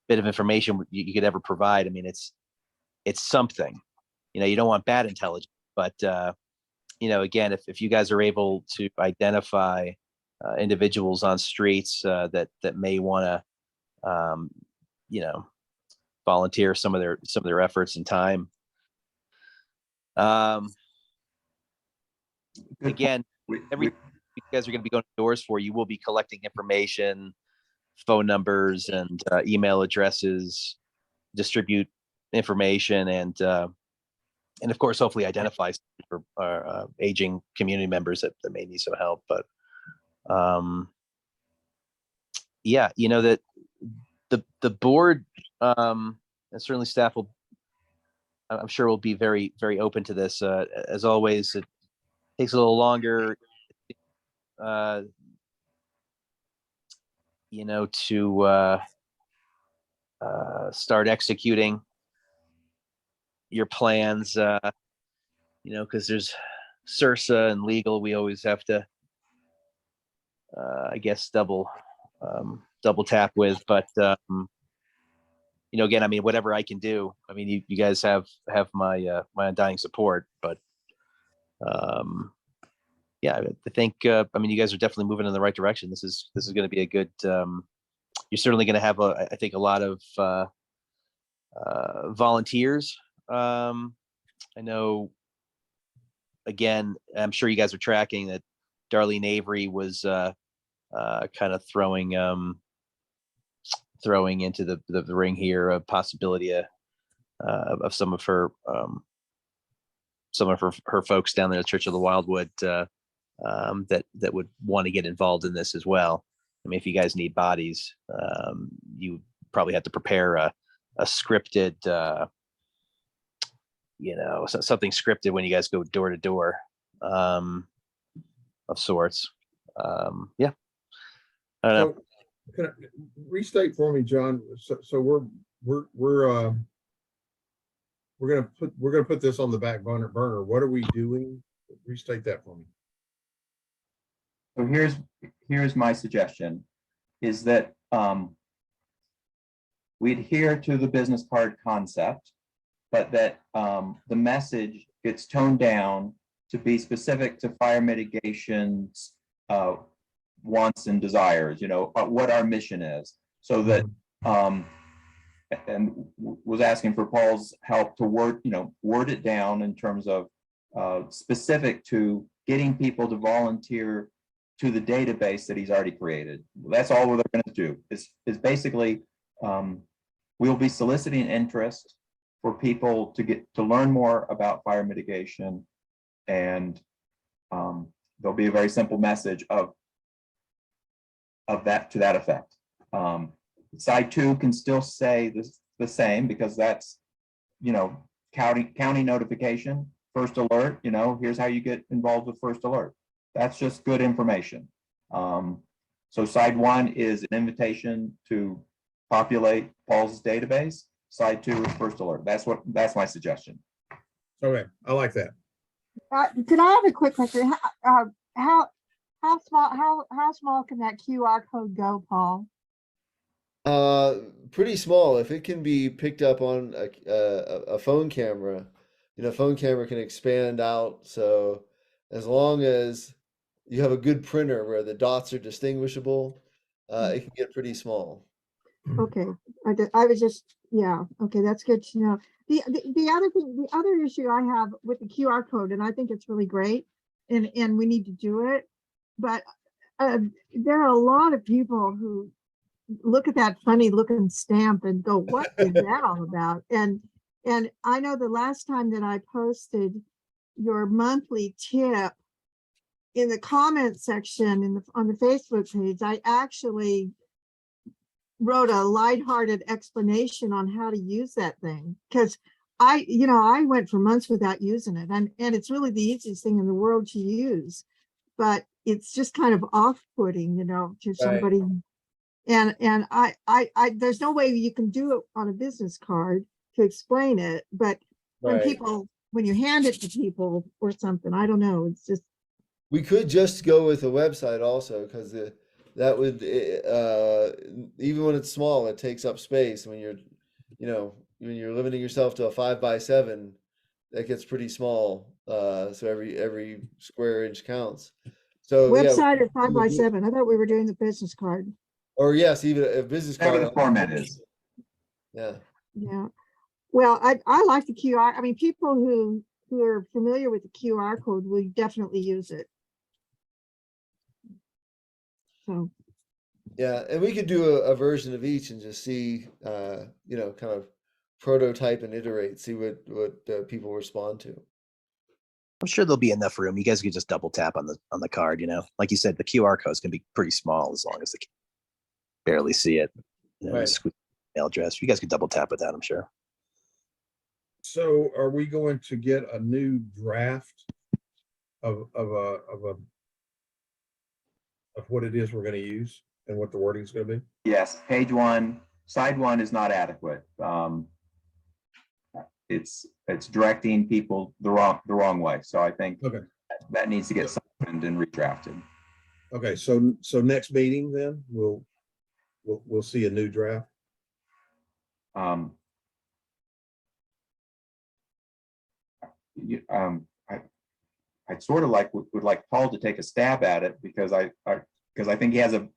bit of information you could ever provide. I mean, it's something. You don't want bad intelligence, but again, if you guys are able to identify individuals on streets that may want to volunteer some of their efforts and time. Again, you guys are going to be going doors for, you will be collecting information, phone numbers and email addresses, distribute information, and of course, hopefully identify for aging community members that may need some help. But that the board and certainly staff I'm sure will be very, very open to this. As always, it takes a little longer, to start executing your plans, because there's CIRSA and legal. We always have to, I guess, double tap with. But again, I mean, whatever I can do. I mean, you guys have my undying support. But I think I mean, you guys are definitely moving in the right direction. This is going to be a good. You're certainly going to have I think a lot of volunteers. I know. Again, I'm sure you guys are tracking that Darlene Avery was kind of throwing into the ring here a possibility of some of her folks down there at Church of the Wildwood that would want to get involved in this as well. I mean, if you guys need bodies, you probably have to prepare a scripted, something scripted when you guys go door to door, of sorts. Yeah. I don't know. Can I restate for me, John? So we're gonna put this on the back burner. What are we doing? Restate that for me. So here's my suggestion, is that we adhere to the business card concept, but that the message gets toned down to be specific to fire mitigation's wants and desires, what our mission is, so that and was asking for Paul's help to word it down in terms of specific to getting people to volunteer to the database that he's already created. That's all we're going to do is basically we'll be soliciting interest for people to learn more about fire mitigation, and there'll be a very simple message of that to that effect. Side 2 can still say the same, because that's county notification, first alert, here's how you get involved with first alert. That's just good information. So side 1 is an invitation to populate Paul's database. Side 2 is first alert. That's my suggestion. Okay, I like that. Could I have a quick question? How small can that QR code go, Paul? Pretty small. If it can be picked up on a phone camera, phone camera can expand out. So as long as you have a good printer where the dots are distinguishable, it can get pretty small. Okay, I was just, yeah, okay, that's good to know. The other thing, the other issue I have with the QR code, and I think it's really great, and we need to do it, but there are a lot of people who look at that funny looking stamp and go, what is that all about? And I know the last time that I posted your monthly tip in the comment section on the Facebook page, I actually wrote a lighthearted explanation on how to use that thing, because I went for months without using it, and it's really the easiest thing in the world to use, but it's just kind of off-putting, to somebody. And I there's no way you can do it on a business card to explain it, but Right. when you hand it to people or something, I don't know, it's just. We could just go with a website also, because that would even when it's small, it takes up space. When when you're limiting yourself to a 5x7, that gets pretty small. So every square inch counts. So yeah, Website or 5x7? I thought we were doing the business card. or yes, even a business Whatever card. the format is. Yeah. Yeah. Well, I like the QR. I mean, people who are familiar with the QR code will definitely use it. So. Yeah, and we could do a version of each and just see, kind of prototype and iterate, see what people respond to. I'm sure there'll be enough room. You guys could just double tap on the card, Like you said, the QR codes can be pretty small as long as they can barely see it. Right. Email address. You guys could double tap with that, I'm sure. So are we going to get a new draft of what it is we're going to use and what the wording is going to be? Yes, page 1, side 1 is not adequate. It's directing people the wrong way. So I think that needs to get softened and redrafted. Okay, so next meeting then we'll see a new draft. I'd sort of would like Paul to take a stab at it, because I think he has a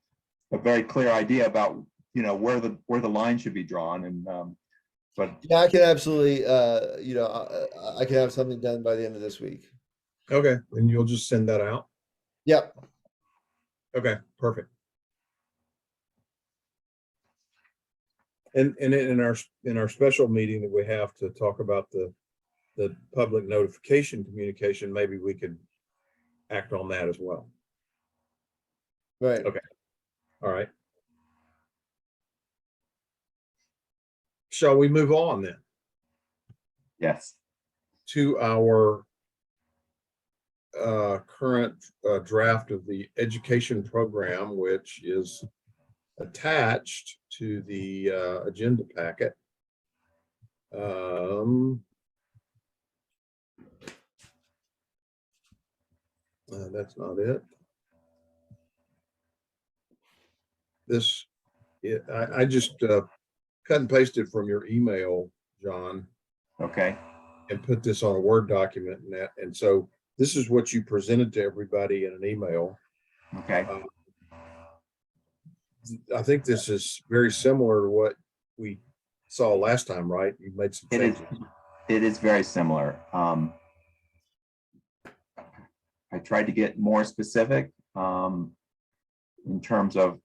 very clear idea about where the line should be drawn, and but yeah, I can absolutely I can have something done by the end of this week. Okay, and you'll just send that out. Yep. Okay, perfect. And in our special meeting that we have to talk about the public notification communication, maybe we could act on that as well. Right. Okay. All right. Shall we move on then yes. to our current draft of the education program, which is attached to the agenda packet. That's not it. This, I just cut and pasted from your email, John. Okay. And put this on a Word document, and so this is what you presented to everybody in an email. Okay. I think this is very similar to what we saw last time, right? You made some changes. It is very similar. I tried to get more specific in terms of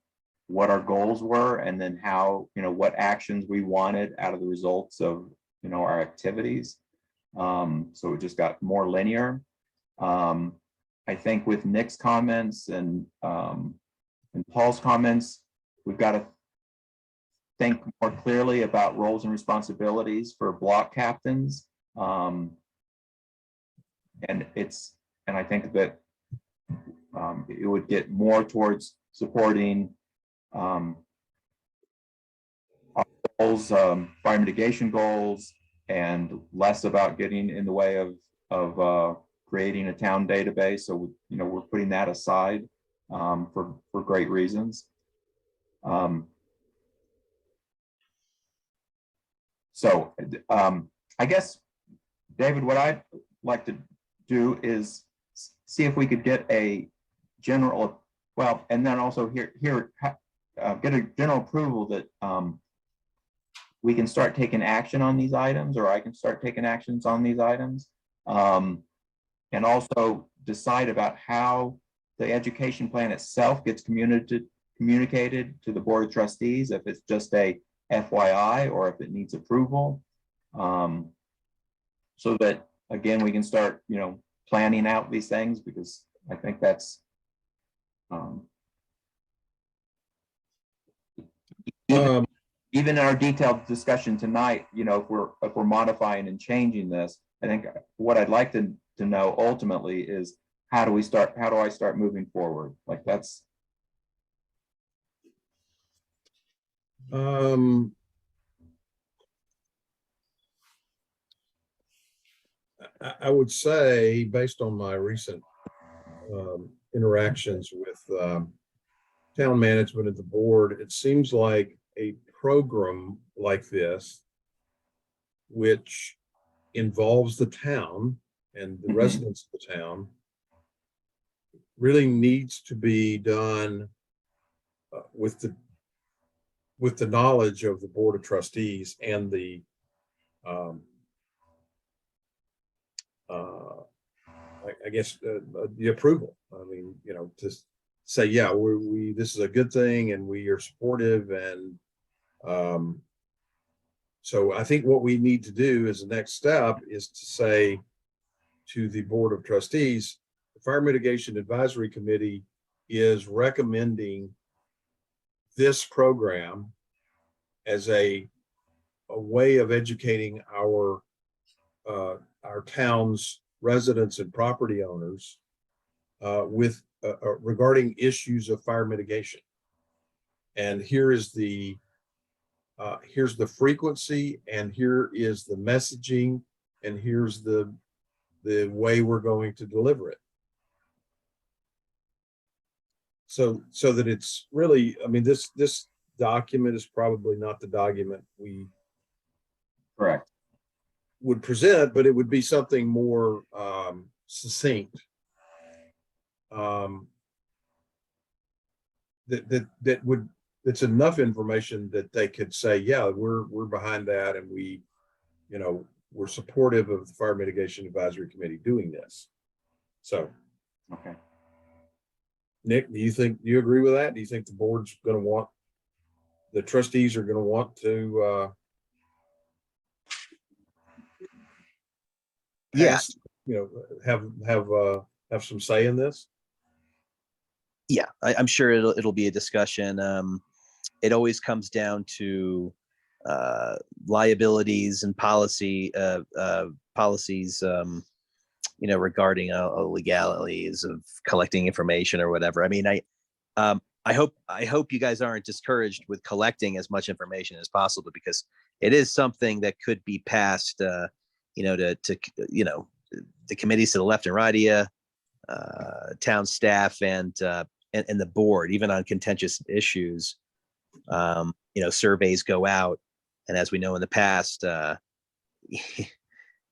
what our goals were, and then how, what actions we wanted out of the results of, our activities. So it just got more linear. I think with Nick's comments and Paul's comments, we've got to think more clearly about roles and responsibilities for block captains. And I think that it would get more towards supporting our goals, fire mitigation goals, and less about getting in the way of creating a town database. So we're putting that aside for great reasons. So I guess, David, what I'd like to do is see if we could get a general, well, and then also get a general approval that we can start taking action on these items, or I can start taking actions on these items. And also decide about how the education plan itself gets communicated to the Board of Trustees, if it's just a FYI or if it needs approval. So that, again, we can start, planning out these things, because I think that's even in our detailed discussion tonight, if we're modifying and changing this, I think what I'd like to know ultimately is how do I start moving forward? Like that's. I would say, based on my recent interactions with town management and the board, it seems like a program like this, which involves the town and the residents of the town, really needs to be done with the knowledge of the Board of Trustees and the I guess the approval. I mean, to say, yeah, this is a good thing and we are supportive. And so I think what we need to do as the next step is to say to the Board of Trustees, the Fire Mitigation Advisory Committee is recommending this program as a way of educating our town's residents and property owners with regarding issues of fire mitigation. And here's the frequency, and here is the messaging, and here's the way we're going to deliver it. So that it's really, I mean, this document is probably not the document we Correct. would present, but it would be something more succinct. That's enough information that they could say, yeah, we're behind that, and we're supportive of the Fire Mitigation Advisory Committee doing this. So, okay. Nick, do you agree with that? Do you think the board's going to want, the trustees are going to want to pass, have some say in this? Yeah, I'm sure it'll be a discussion. It always comes down to liabilities and policies, regarding legalities of collecting information or whatever. I mean, I hope you guys aren't discouraged with collecting as much information as possible, because it is something that could be passed, to the committees to the left and right of you, town staff, and the board, even on contentious issues. Surveys go out, and as we know in the past,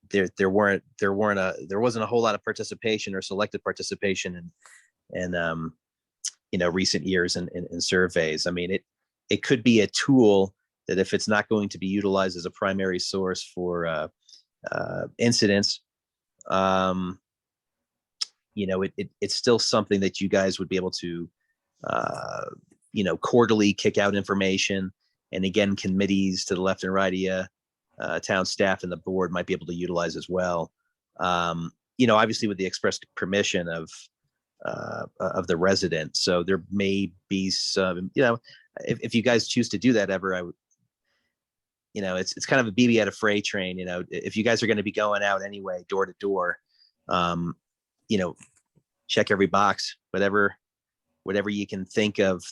there wasn't a whole lot of participation or selective participation in recent years in surveys. I mean, it could be a tool that, if it's not going to be utilized as a primary source for incidents, it's still something that you guys would be able to quarterly kick out information. And again, committees to the left and right of you, town staff and the board might be able to utilize as well. Obviously with the express permission of the resident. So there may be some, if you guys choose to do that ever, I would, it's kind of a BB at a freight train. If you guys are going to be going out anyway, door to door, check every box, whatever you can think of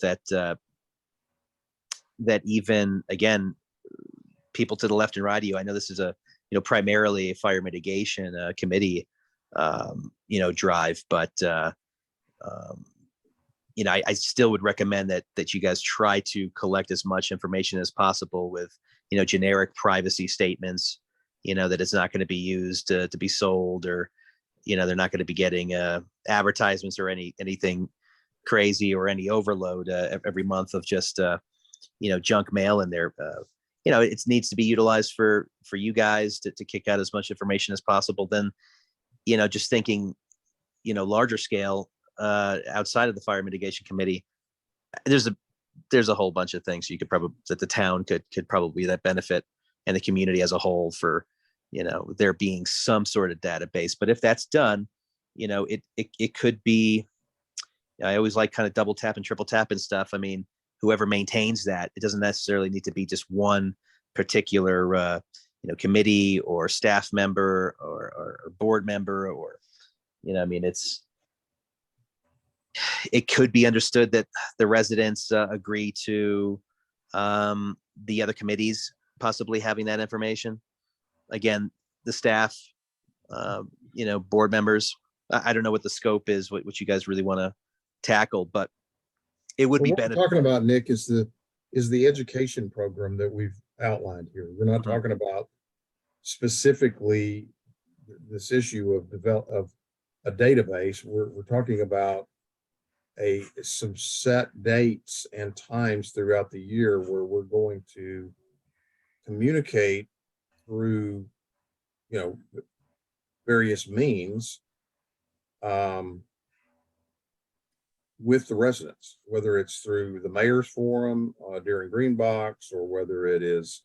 that even, again, people to the left and right of you. I know this is a, primarily a fire mitigation committee, drive, but I still would recommend that you guys try to collect as much information as possible with generic privacy statements, that it's not going to be used to be sold, or, they're not going to be getting advertisements or anything crazy, or any overload every month of just, junk mail in there. It needs to be utilized for you guys to kick out as much information as possible. Then, just thinking, larger scale, outside of the fire mitigation committee, there's a whole bunch of things you could probably, that the town could probably that benefit, and the community as a whole, for there being some sort of database. But if that's done, it could be, I always like kind of double tap and triple tap and stuff. I mean, whoever maintains that, it doesn't necessarily need to be just one particular committee or staff member or board member, or I mean, it could be understood that the residents agree to the other committees possibly having that information. Again, the staff, board members. I don't know what the scope is, what you guys really want to tackle, but it would be What we're beneficial. talking about, Nick, is the education program that we've outlined here. We're not talking about specifically this issue of a database. We're talking about some set dates and times throughout the year where we're going to communicate through, various means, with the residents, whether it's through the mayor's forum during Green Box, or whether it is,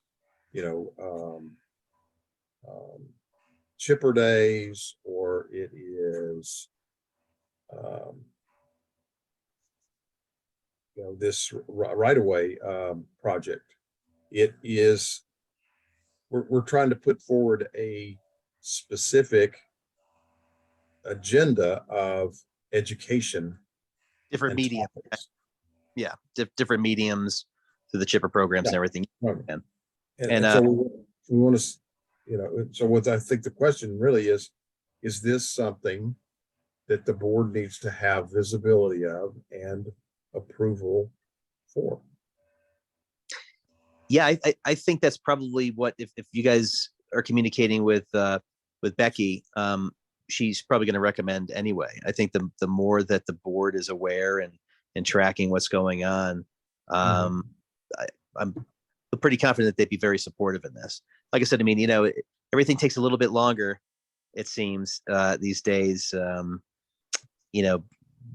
chipper days, or it is, this right away project. We're trying to put forward a specific agenda of education. Different and media, topics. yeah, different mediums through the chipper programs and everything. Right. And And so we want to, so what I think the question really is this something that the board needs to have visibility of and approval for? Yeah, I think that's probably what, if you guys are communicating with Becky, she's probably going to recommend anyway. I think the more that the board is aware and tracking what's going on, I'm pretty confident that they'd be very supportive in this. Like I said, I mean, everything takes a little bit longer, it seems, these days,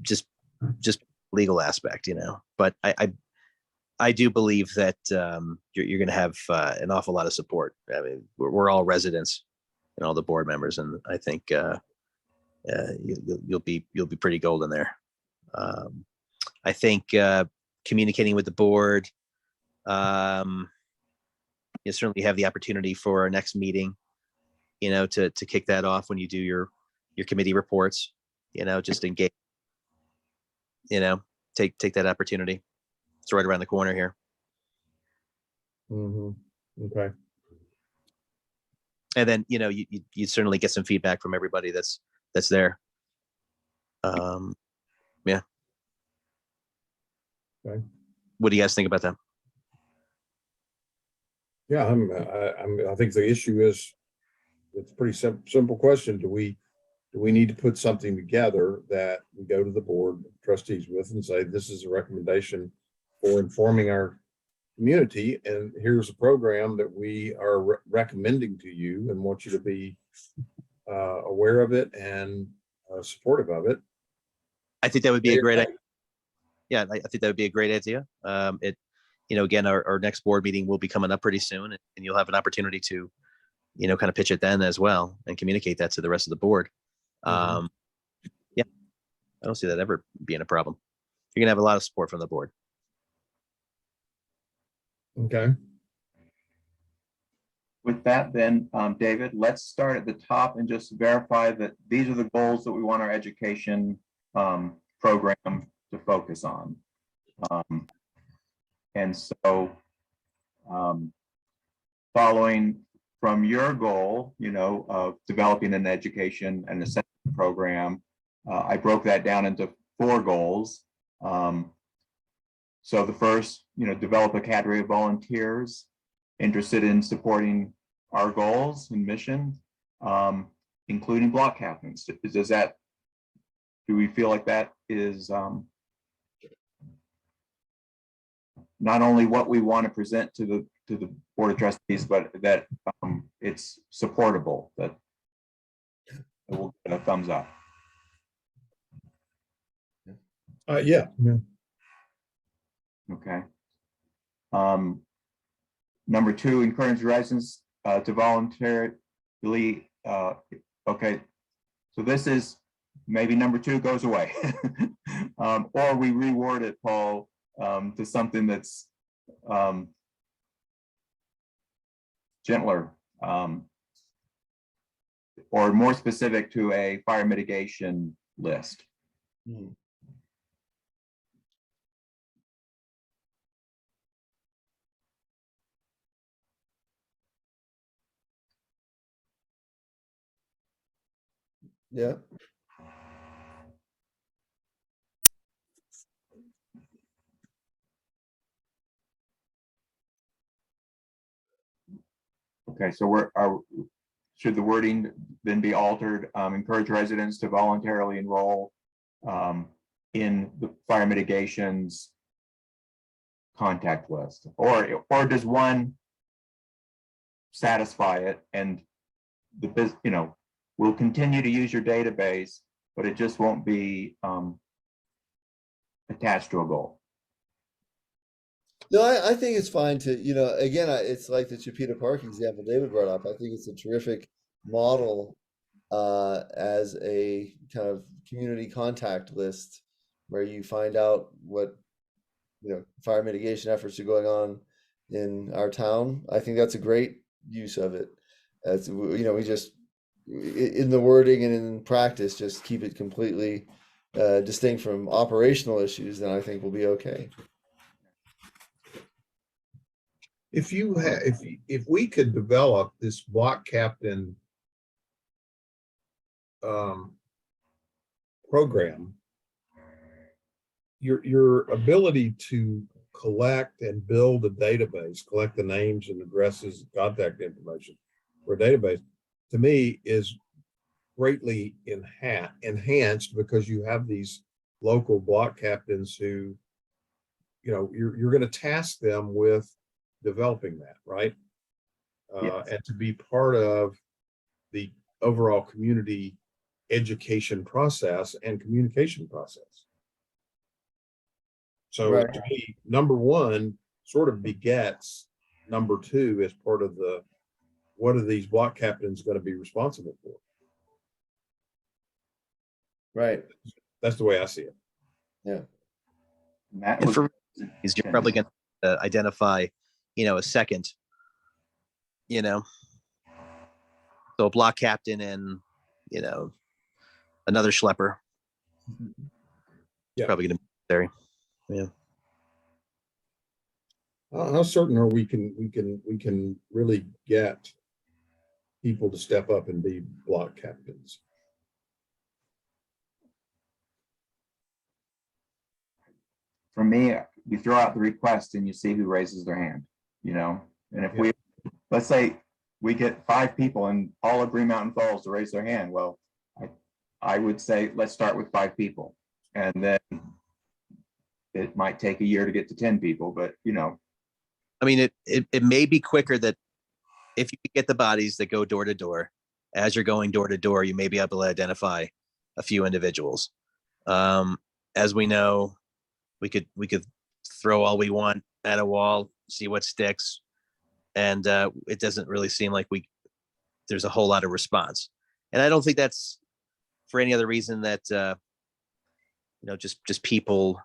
just legal aspect, but I do believe that you're going to have an awful lot of support. I mean, we're all residents and all the board members, and I think you'll be pretty golden there. I think communicating with the board, you certainly have the opportunity for our next meeting, to kick that off when you do your committee reports. Just engage. Take that opportunity. It's right around the corner here. Okay. And then, you certainly get some feedback from everybody that's there. Yeah. Okay. What do you guys think about that? Yeah, I think the issue is, it's a pretty simple question. Do we need to put something together that we go to the board of trustees with and say, this is a recommendation for informing our community, and here's a program that we are recommending to you and want you to be aware of it and supportive of it. I think that would be a great idea. Yeah, I think that would be a great idea. Again, our next board meeting will be coming up pretty soon, and you'll have an opportunity to, kind of pitch it then as well and communicate that to the rest of the board. Yeah, I don't see that ever being a problem. You're gonna have a lot of support from the board. Okay. With that, then, David, let's start at the top and just verify that these are the goals that we want our education program to focus on. And so, following from your goal, of developing an education and assessment program, I broke that down into 4 goals. So the first, develop a cadre of volunteers interested in supporting our goals and mission, including block captains. Does that, do we feel like that is not only what we want to present to the Board of Trustees, but that it's supportable, that it will get a thumbs up? Yeah. Okay. Number 2, encourage residents to voluntarily, okay. So this is, maybe number 2 goes away. Or we reword it, Paul, to something that's gentler, or more specific to a fire mitigation list. Hmm. Yeah. Okay, so should the wording then be altered? Encourage residents to voluntarily enroll in the fire mitigation's contact list, or does one satisfy it, and we'll continue to use your database, but it just won't be attached to a goal? No, I think it's fine to, again, it's like the Chipeta Park example David brought up. I think it's a terrific model as a kind of community contact list where you find out what, fire mitigation efforts are going on in our town. I think that's a great use of it. As we just, in the wording and in practice, just keep it completely distinct from operational issues, then I think we'll be okay. If we could develop this block captain program, your ability to collect and build a database, collect the names and addresses, contact information for a database, to me is greatly enhanced, because you have these local block captains who, you're going to task them with developing that, right? Yes. And to be part of the overall community education process and communication process. So Right. to me, number 1 sort of begets number 2 as part of what are these block captains going to be responsible for? Right. That's the way I see it. Yeah. Matt, And for is you're probably going to identify, a second, so a block captain and, another schlepper. Yeah. Probably going to be necessary. Yeah. How certain are we can really get people to step up and be block captains? For me, you throw out the request and you see who raises their hand, and if let's say we get 5 people and all of Green Mountain Falls to raise their hand, well, I would say, let's start with 5 people, and then it might take a year to get to 10 people, but I mean, it may be quicker that if you get the bodies that go door to door, as you're going door to door, you may be able to identify a few individuals. As we know, we could throw all we want at a wall, see what sticks, and it doesn't really seem like there's a whole lot of response. And I don't think that's for any other reason that just people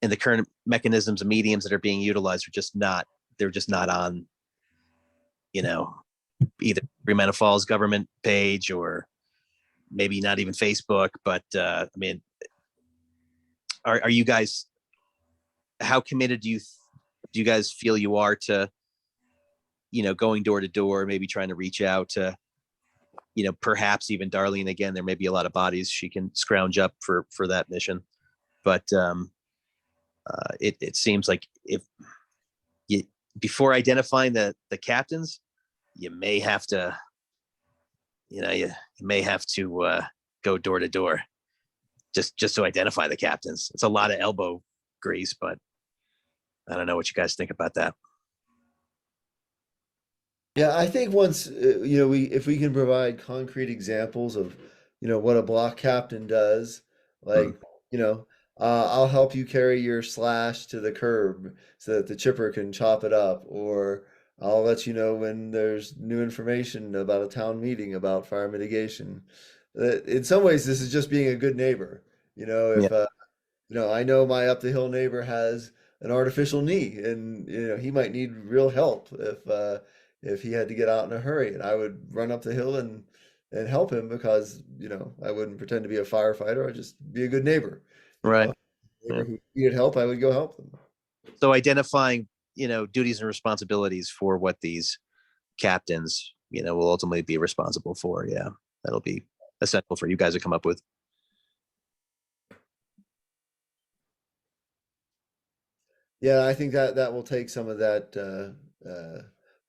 in the current mechanisms and mediums that are being utilized they're just not on, either Green Mountain Falls government page or maybe not even Facebook. But I mean, are you guys, how committed do you guys feel you are to, going door to door, maybe trying to reach out to, perhaps even Darlene again? There may be a lot of bodies she can scrounge up for that mission, but it seems like if before identifying the captains, you may have to, you may have to go door to door just to identify the captains. It's a lot of elbow grease, but I don't know what you guys think about that. Yeah, I think once if we can provide concrete examples of what a block captain does, like I'll help you carry your slash to the curb so that the chipper can chop it up, or I'll let you know when there's new information about a town meeting about fire mitigation. In some ways, this is just being a good neighbor. Yeah. If I know my up the hill neighbor has an artificial knee, and he might need real help if he had to get out in a hurry, and I would run up the hill and help him because I wouldn't pretend to be a firefighter. I'd just be a good neighbor. Right. Neighbor who needed help, I would go help them. So identifying, duties and responsibilities for what these captains, will ultimately be responsible for. Yeah, that'll be essential for you guys to come up with. Yeah, I think that will take some of that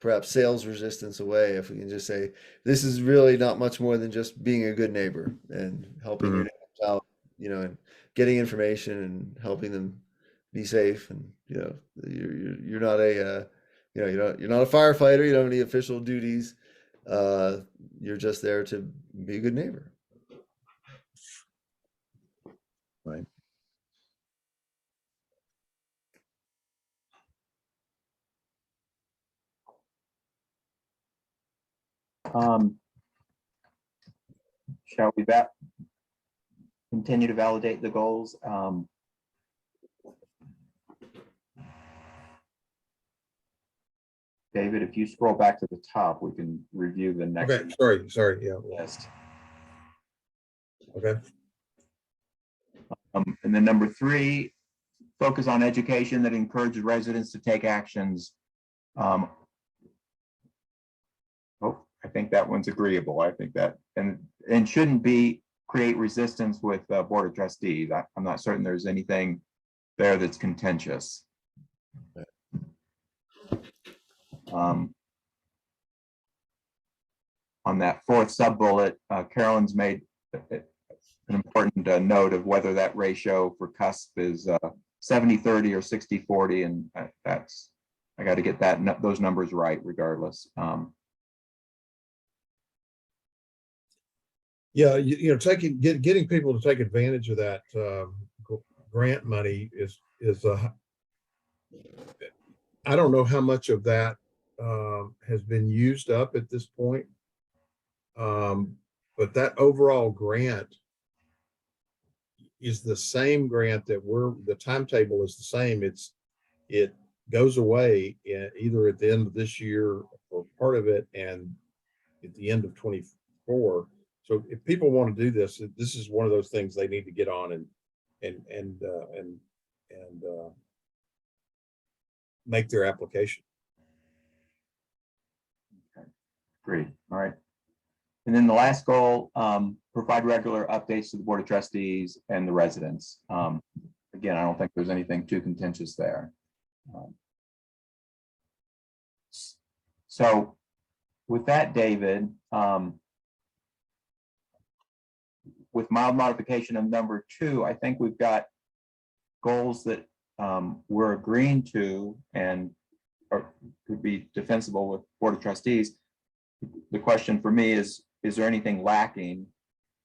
perhaps sales resistance away if we can just say this is really not much more than just being a good neighbor and helping your neighbors out, and getting information and helping them be safe. And you're not a you're not a firefighter. You don't have any official duties. You're just there to be a good neighbor. Right. Shall we continue to validate the goals? David, if you scroll back to the top, we can review the next Okay, sorry, yeah, list. okay. And then number 3, focus on education that encourages residents to take actions. Oh, I think that one's agreeable. I think that and shouldn't create resistance with Board of Trustees. I'm not certain there's anything there that's contentious. On that 4th sub-bullet, Carolyn's made an important note of whether that ratio for CUSP is 70-30 or 60-40, and I got to get those numbers right regardless. Yeah, getting people to take advantage of that grant money is I don't know how much of that has been used up at this point, but that overall grant is the same grant that the timetable is the same. It goes away either at the end of this year or part of it, and at the end of 24. So if people want to do this, this is one of those things they need to get on and make their application. Okay. Great. All right. And then the last goal, provide regular updates to the Board of Trustees and the residents. Again, I don't think there's anything too contentious there. So with that, David, with mild modification of number 2, I think we've got goals that we're agreeing to and could be defensible with Board of Trustees. The question for me is there anything lacking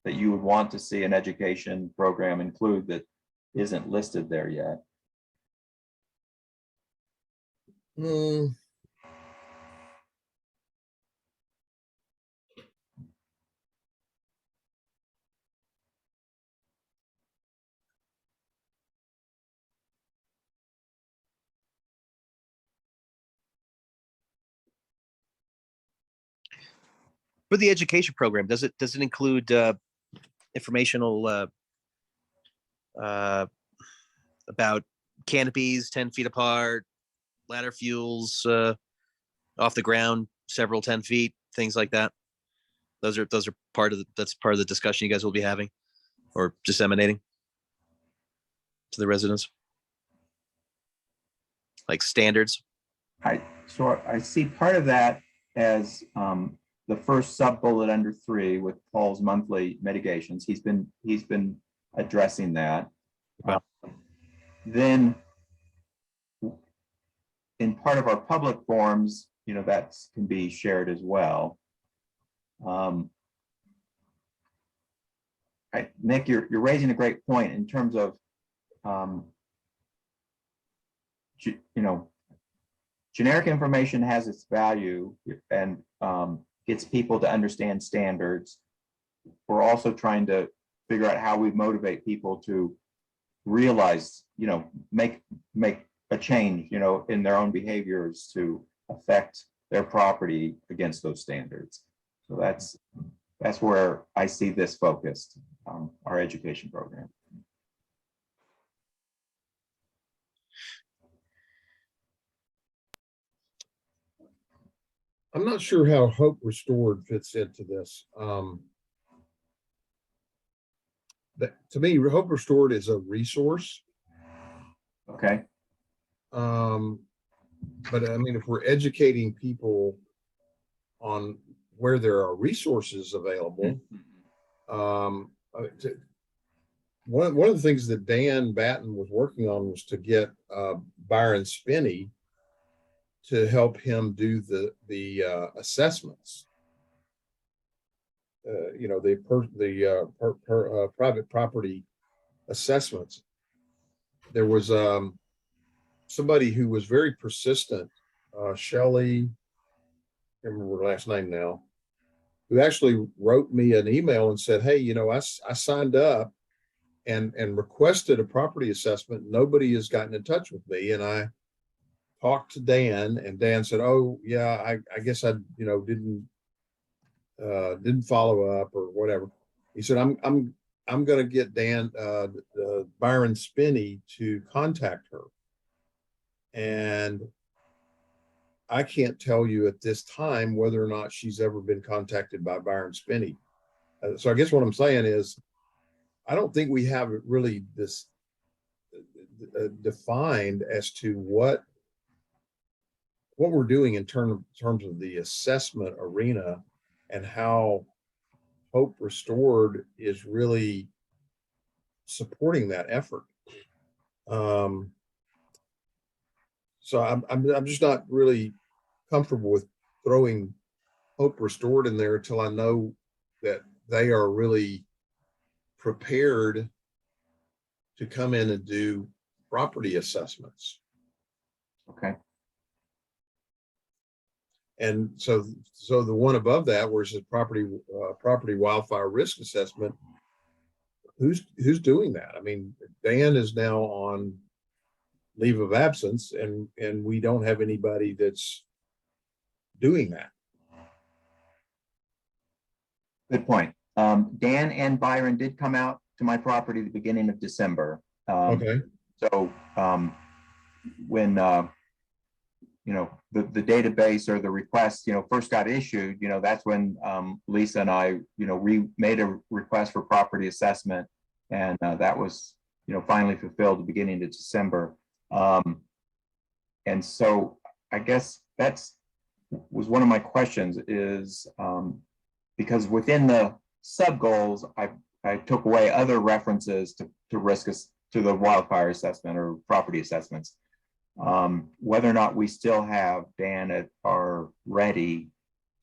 that you would want to see an education program include that isn't listed there yet? For the education program, does it include informational about canopies 10 feet apart, ladder fuels off the ground several 10 feet, things like that? Those are part of that's part of the discussion you guys will be having or disseminating to the residents, like standards. I see part of that as the first sub bullet under 3 with Paul's monthly mitigations. He's been addressing that. Well. Then in part of our public forums, that can be shared as well. Nick, you're raising a great point in terms of, generic information has its value and gets people to understand standards. We're also trying to figure out how we motivate people to realize, make a change, in their own behaviors to affect their property against those standards. So that's where I see this focused, our education program. I'm not sure how Hope Restored fits into this. To me, Hope Restored is a resource. Okay. But I mean, if we're educating people on where there are resources available, one of the things that Dan Batten was working on was to get Byron Spinney to help him do the assessments. The private property assessments. There was somebody who was very persistent, Shelley, I can't remember her last name now, who actually wrote me an email and said, hey, I signed up and requested a property assessment. Nobody has gotten in touch with me. And I talked to Dan, and Dan said, oh yeah, I guess I, didn't follow up or whatever. He said, I'm going to get Byron Spinney to contact her. And I can't tell you at this time whether or not she's ever been contacted by Byron Spinney. So I guess what I'm saying is, I don't think we have really this defined as to what we're doing in terms of the assessment arena, and how Hope Restored is really supporting that effort. So I'm just not really comfortable with throwing Hope Restored in there until I know that they are really prepared to come in and do property assessments. Okay. And so the one above that, where it says property wildfire risk assessment, who's doing that? I mean, Dan is now on leave of absence, and we don't have anybody that's doing that. Good point. Dan and Byron did come out to my property at the beginning of December. Okay. So when the database or the request first got issued, that's when Lisa and I we made a request for property assessment, and that was finally fulfilled at the beginning of December. And so I guess was one of my questions is because within the sub goals, I took away other references to the wildfire assessment or property assessments. Whether or not we still have Dan are ready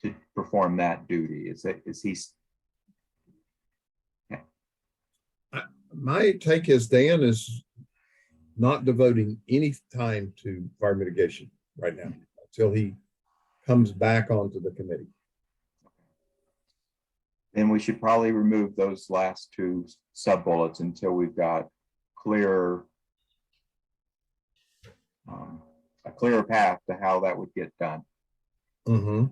to perform that duty. Is he? My take is Dan is not devoting any time to fire mitigation right now until he comes back onto the committee. Then we should probably remove those last 2 sub bullets until we've got a clearer path to how that would get done. Mm-hmm.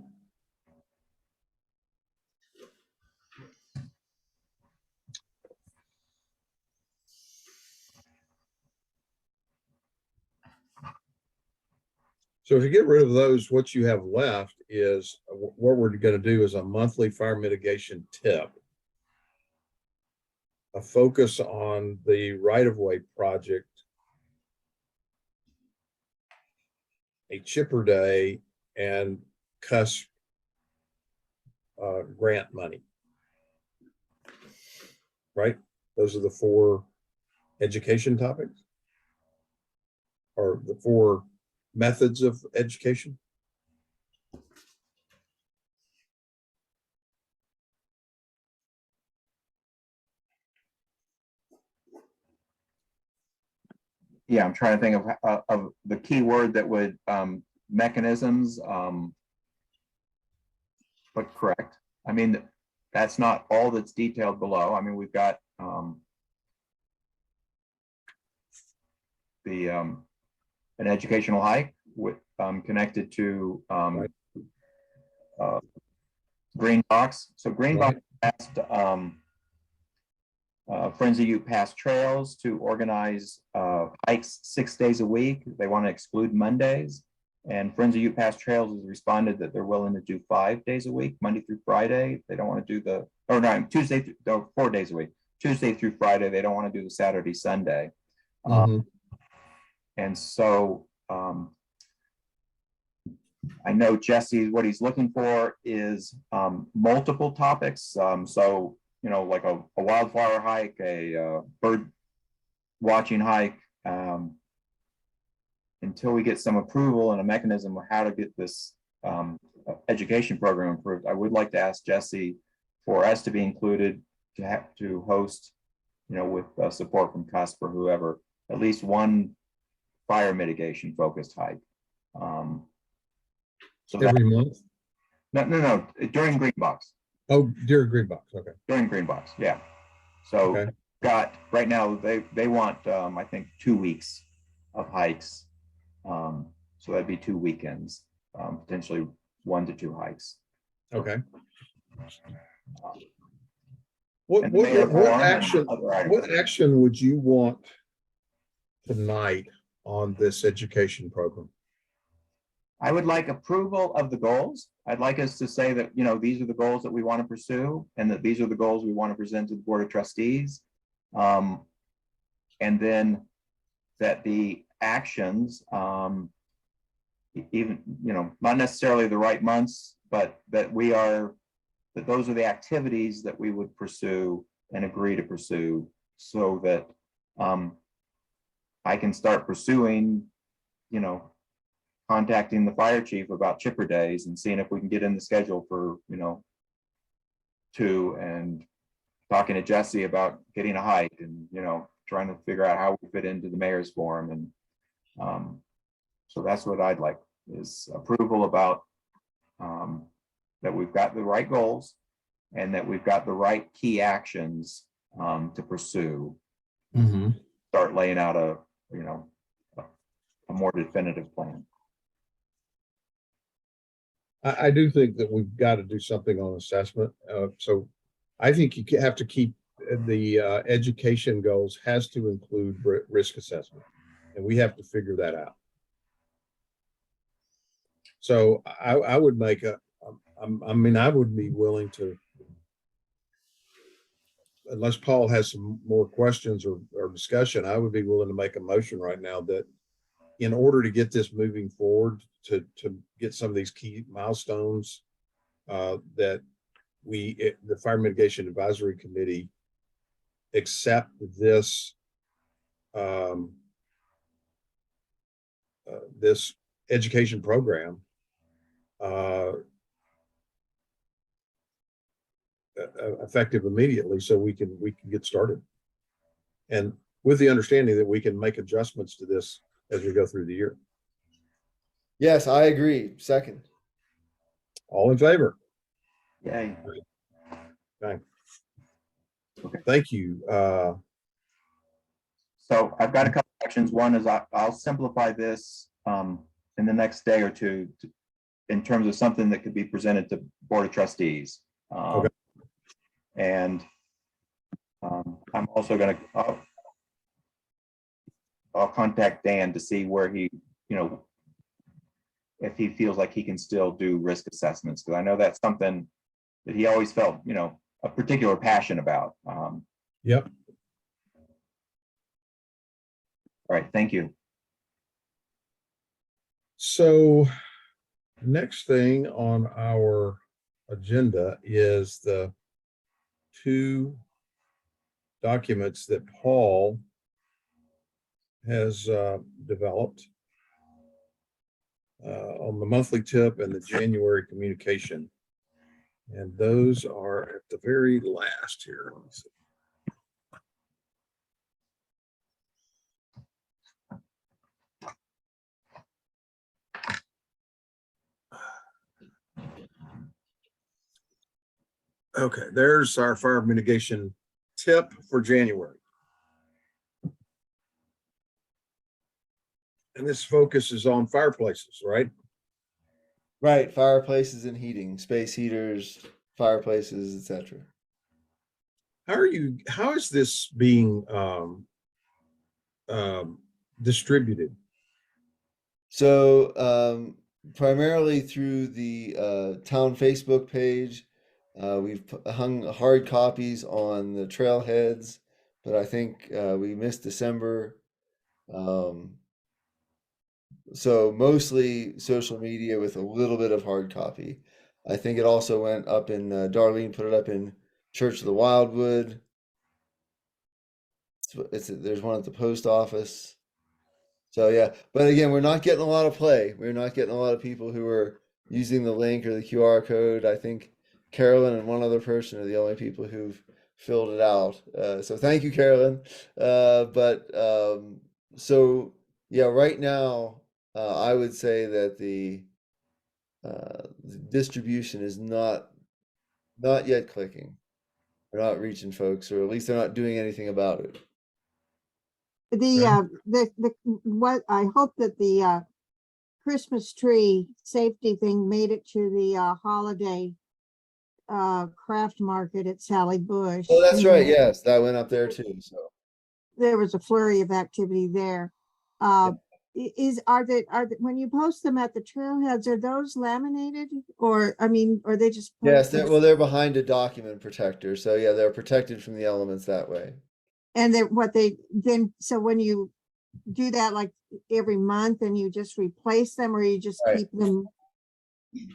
So if you get rid of those, what you have left is what we're going to do is a monthly fire mitigation tip, a focus on the right-of-way project, a chipper day, and CUS grant money. Right? Those are the 4 education topics, or the 4 methods of education. Yeah, I'm trying to think of the key word that would, mechanisms, but correct. I mean, that's not all that's detailed below. I mean, we've got, an educational hike with, connected to, Right. Green Box. So Green Right. Box asked, Friends of Ute Pass Trails to organize hikes 6 days a week. They want to exclude Mondays. And Friends of Ute Pass Trails has responded that they're willing to do 5 days a week, Monday through Friday. They don't want to do the, or no, Tuesday, 4 days a week, Tuesday through Friday. They don't want to do the Saturday, Sunday. Mhm. And so I know Jesse, what he's looking for is multiple topics. So, you know, like a wildflower hike, a bird watching hike, until we get some approval and a mechanism of how to get this education program improved. I would like to ask Jesse for us to be included to have to host, you know, with support from CUSP or whoever, at least one fire mitigation focused hike. So that, Every month. no, during Green Box. Oh, dear Green Box. Okay. During Green Box, yeah. So Okay. got right now they want I think 2 weeks of hikes. So that'd be 2 weekends, potentially 1 to 2 hikes. Okay. What And the mayor forum and action? other items. What action would you want tonight on this education program? I would like approval of the goals. I'd like us to say that, you know, these are the goals that we want to pursue and that these are the goals we want to present to the Board of Trustees. And then that the actions, even, you know, not necessarily the right months, but that that those are the activities that we would pursue and agree to pursue so that I can start pursuing, you know, contacting the fire chief about chipper days and seeing if we can get in the schedule for, you know, 2, and talking to Jesse about getting a hike and, you know, trying to figure out how we fit into the mayor's forum. And so that's what I'd like, is approval about that we've got the right goals and that we've got the right key actions to pursue. Mm-hmm. Start laying out a, you know, a more definitive plan. I do think that we've got to do something on assessment. So I think you have to keep the education goals has to include risk assessment, and we have to figure that out. So I would make I mean, I would be willing to, unless Paul has some more questions or discussion, I would be willing to make a motion right now that in order to get this moving forward, to get some of these key milestones, that the Fire Mitigation Advisory Committee accept this this education program effective immediately, so we can get started, and with the understanding that we can make adjustments to this as we go through the year. Yes, I agree. Second. All in favor? Yay. Okay. Okay. Thank you. So I've got a couple actions. One is I'll simplify this in the next day or two in terms of something that could be presented to Board of Trustees. Okay. And I'm also going to, I'll contact Dan to see where he, you know, if he feels like he can still do risk assessments, because I know that's something that he always felt, you know, a particular passion about. Yep. All right, thank you. So next thing on our agenda is the two documents that Paul has developed on the monthly tip and the January communication. And those are at the very last here. Let me see. Okay, there's our fire mitigation tip for January. And this focuses on fireplaces, right? Right, fireplaces and heating, space heaters, fireplaces, etc. How is this being distributed? So primarily through the town Facebook page, we've hung hard copies on the trailheads, but I think we missed December. So mostly social media with a little bit of hard copy. I think it also went up in Darlene put it up in Church of the Wildwood. There's one at the post office. So yeah, but again, we're not getting a lot of play. We're not getting a lot of people who are using the link or the QR code. I think Carolyn and one other person are the only people who've filled it out. So thank you, Carolyn. So yeah, right now, I would say that the distribution is not yet clicking. We're not reaching folks, or at least they're not doing anything about it. What I hope that the Christmas tree safety thing made it to the holiday craft market at Sally Bush. Oh, that's right. Yes, that went up there too. So There was a flurry of activity there. When you post them at the trailheads, are those laminated or or they just yes, posted? they're behind a document protector. So yeah, they're protected from the elements that way. And so when you do that like every month and you just replace them or you just Right. keep them?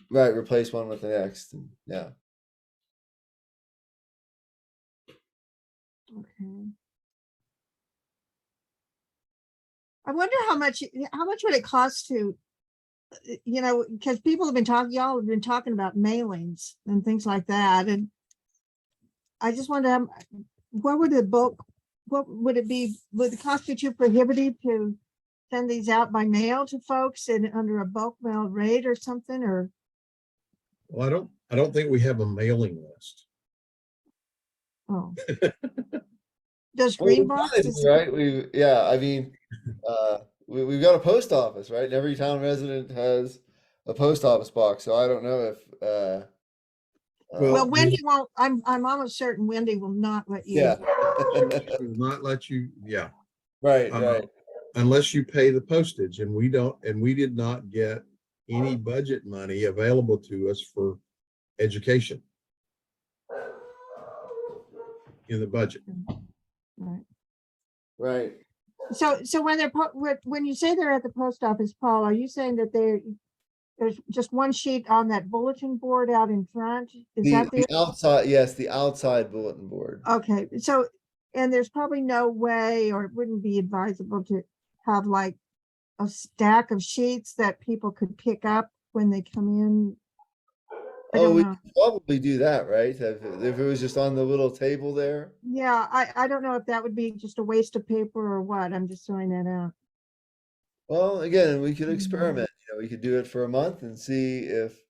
Right, replace one with the next. Yeah. Okay. I wonder how much would it cost to, because y'all have been talking about mailings and things like that. And I just wonder, what would it be? Would it cost you too prohibitive to send these out by mail to folks and under a bulk mail rate or something, or? Well, I don't think we have a mailing list. Oh. Does Well, Greenbox? right? We've got a post office, right? And every town resident has a post office box. So I don't know if Well, Wendy won't. I'm almost certain Wendy will not let you. yeah. She will not let you, yeah. Right, right. Unless you pay the postage, and we did not get any budget money available to us for education in the budget. Right. Right. So when you say they're at the post office, Paul, are you saying that there's just one sheet on that bulletin board out in front? Is that The outside, yes, the outside bulletin board. Okay, so, and there's probably no way, or it wouldn't be advisable to have like a stack of sheets that people could pick up when they come in. Oh, we could probably do that, right? If it was just on the little table there. Yeah, I don't know if that would be just a waste of paper or what. I'm just throwing that out. Well, again, we could Mhm. experiment. We could do it for a month and see if,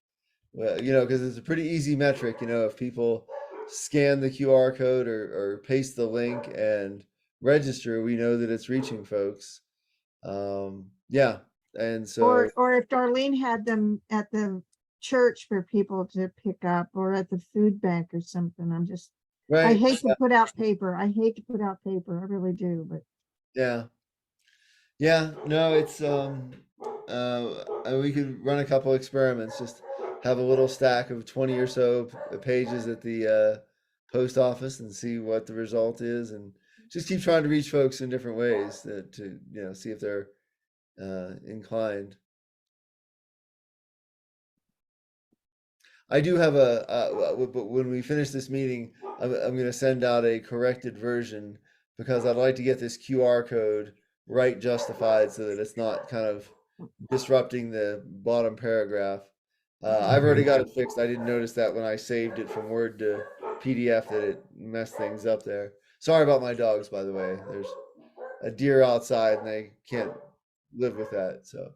well, because it's a pretty easy metric. If people scan the QR code or paste the link and register, we know that it's reaching folks. Yeah, and so Or if Darlene had them at the church for people to pick up, or at the food bank or something. I right, hate to put out paper. I hate to put out paper. I really do, but. yeah, no, it's we could run a couple experiments. Just have a little stack of 20 or so pages at the post office and see what the result is, and just keep trying to reach folks in different ways to see if they're inclined. I do have but when we finish this meeting, I'm going to send out a corrected version because I'd like to get this QR code right justified so that it's not kind of disrupting the bottom paragraph. I've already got it fixed. I didn't notice that when I saved it from Word to PDF that it messed things up there. Sorry about my dogs, by the way. There's a deer outside and they can't live with that. So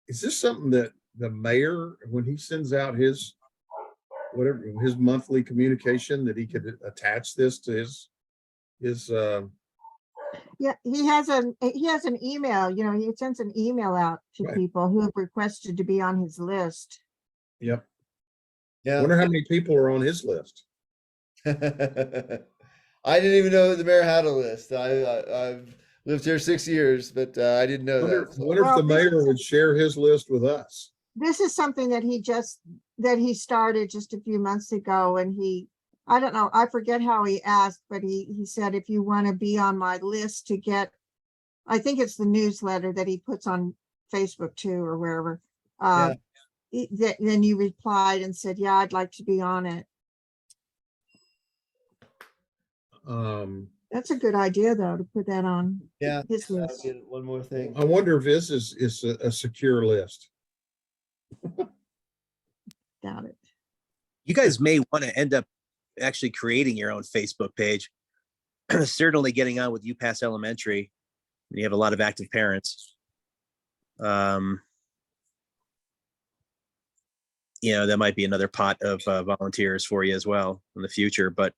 Is this something that the mayor, when he sends out his whatever his monthly communication, that he could attach this to his Yeah, he has an email, you know, he sends an email out to Right. people who have requested to be on his list. Yep. yeah. Wonder how many people are on his list. I didn't even know the mayor had a list. I've lived here 6 years, but I didn't know Wonder, that. So- wonder if Well, the this mayor is- would share his list with us. This is something that he started just a few months ago, and I don't know, I forget how he asked, but he said, if you want to be on my list to get, I think it's the newsletter that he puts on Facebook too, or wherever. Then you replied and said, yeah, I'd like to be on it. That's a good idea, though, to put that on Yeah. his I'll list. get one more thing. I wonder if this is a secure list. Doubt it. You guys may want to end up actually creating your own Facebook page. Certainly getting on with UPass Elementary. You have a lot of active parents. You know, that might be another pot of volunteers for you as well in the future. But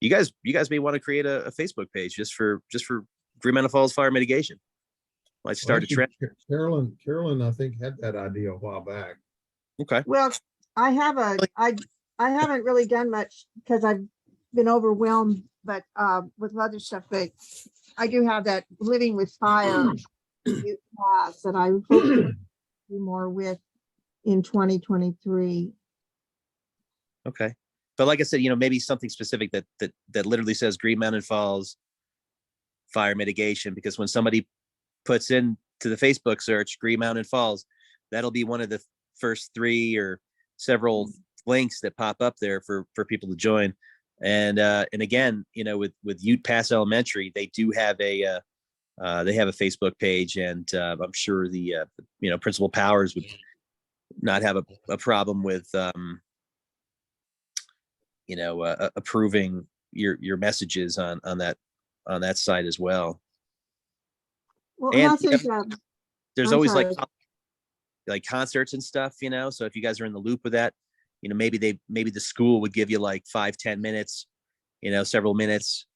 you guys may want to create a Facebook page just for Green Mountain Falls Fire Mitigation. Might start a Actually, trend. Carolyn, I think had that idea a while back. Okay. Well, I haven't really done much because I've been overwhelmed, but with other stuff, but I do have that Living with Fire youth class that I hope to do more with in 2023. Okay. But like I said, you know, maybe something specific that literally says Green Mountain Falls Fire Mitigation, because when somebody puts in to the Facebook search Green Mountain Falls, that'll be one of the first 3 or several links that pop up there for people to join. And again, you know, with Ute Pass Elementary, they do have a Facebook page, and I'm sure the you know, Principal Powers would not have a problem with you know, approving your messages on that site as well. Well, And hasn't, there's I'm always sorry. like concerts and stuff, you know, so if you guys are in the loop with that, you know, maybe the school would give you like 5-10 minutes, you know, several minutes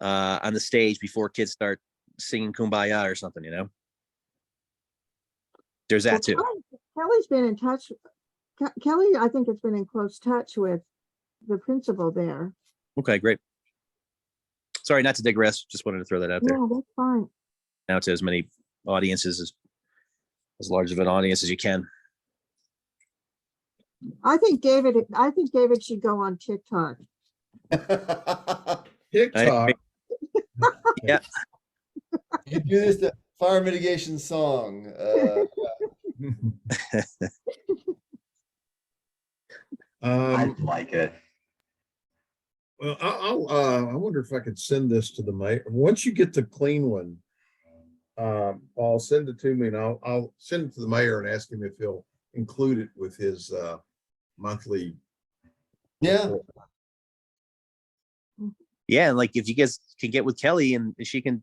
on the stage before kids start singing Kumbaya or something, you know. There's that too. Kelly's been in touch. Kelly, I think, has been in close touch with the principal there. Okay, great. Sorry, not to digress, just wanted to throw that out there. No, that's fine. Now to as many audiences as large of an audience as you can. I think David should go on TikTok. TikTok. Yeah. You do this to fire mitigation song. I Um, like it. well, I wonder if I could send this to the mayor. Once you get the clean one, I'll send it to me, and I'll send it to the mayor and ask him if he'll include it with his monthly. Yeah. report. Yeah, and like if you guys can get with Kelly and she can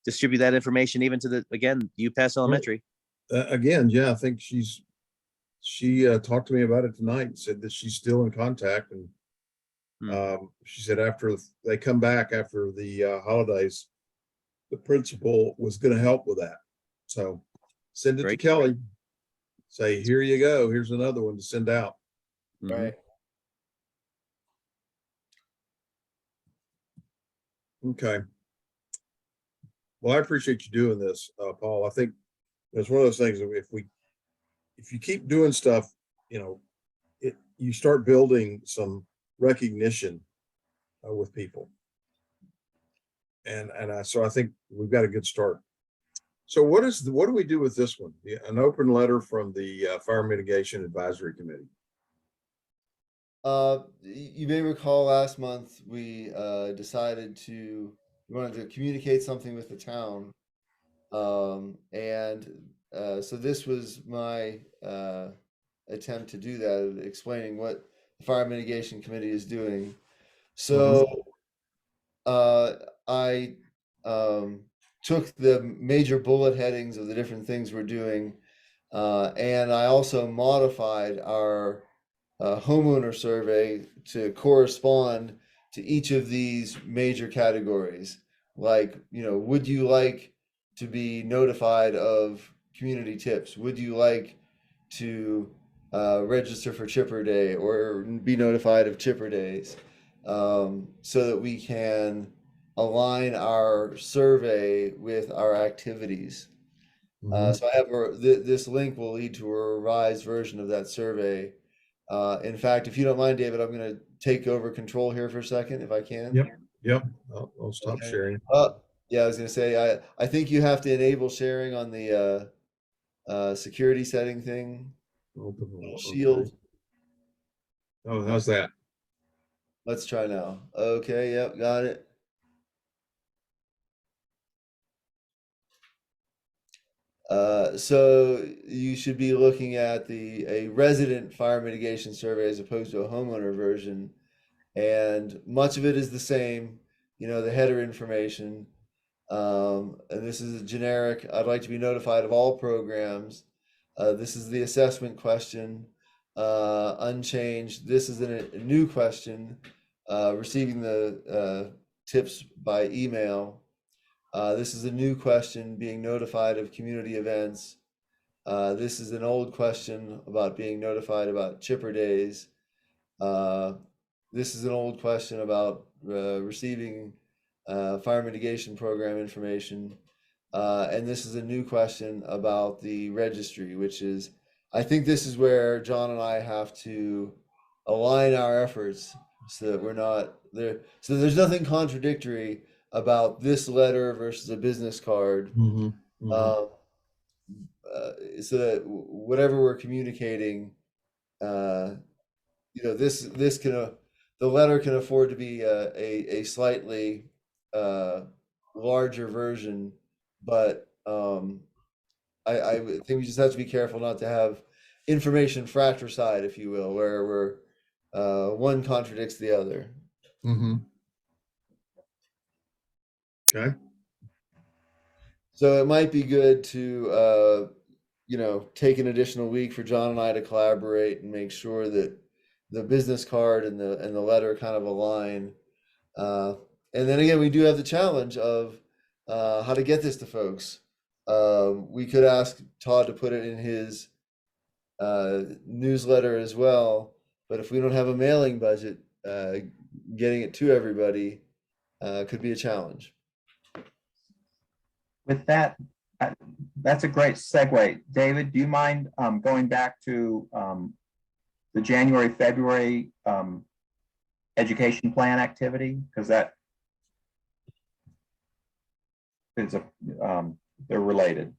distribute that information even to the, again, UPass Elementary. Again, yeah, I think she talked to me about it tonight and said that she's still in contact, and she said after they come back after the holidays, the principal was going to help with that. So send it Great. to Kelly. Say, here you go. Here's another one to send out. Mhm. Right. Okay. Well, I appreciate you doing this, Paul. I think it's one of those things that if you keep doing stuff, you know, you start building some recognition with people. So I think we've got a good start. So what do we do with this one? An open letter from the Fire Mitigation Advisory Committee. You may recall last month we decided we wanted to communicate something with the town. So this was my attempt to do that, explaining what the Fire Mitigation Committee is doing. So I took the major bullet headings of the different things we're doing, and I also modified our homeowner survey to correspond to each of these major categories. Like, would you like to be notified of community tips? Would you like to register for Chipper Day or be notified of Chipper Days, so that we can align our survey with our activities. So I have this link will lead to a revised version of that survey. In fact, if you don't mind, David, I'm going to take over control here for a second, if I can. Yep. I'll stop Okay. sharing. Yeah, I was going to say, I think you have to enable sharing on the security setting thing. Open Shield. okay. Oh, how's that? Let's try now. Okay, yep, got it. So you should be looking at a resident fire mitigation survey as opposed to a homeowner version, and much of it is the same. The header information, and this is a generic. I'd like to be notified of all programs. This is the assessment question, unchanged. This is a new question, receiving the tips by email. This is a new question, being notified of community events. This is an old question about being notified about Chipper Days. This is an old question about receiving fire mitigation program information. And this is a new question about the registry, I think this is where John and I have to align our efforts so that we're not there. So there's nothing contradictory about this letter versus a business card. So that whatever we're communicating, this can the letter can afford to be a slightly larger version, but I think we just have to be careful not to have information fratricide, if you will, where one contradicts the other. Okay. So it might be good to take an additional week for John and I to collaborate and make sure that the business card and the letter kind of align. And then again, we do have the challenge of how to get this to folks. We could ask Todd to put it in his newsletter as well, but if we don't have a mailing budget, getting it to everybody could be a challenge. With that, that's a great segue. David, do you mind going back to the January, February education plan activity? Because that is they're related.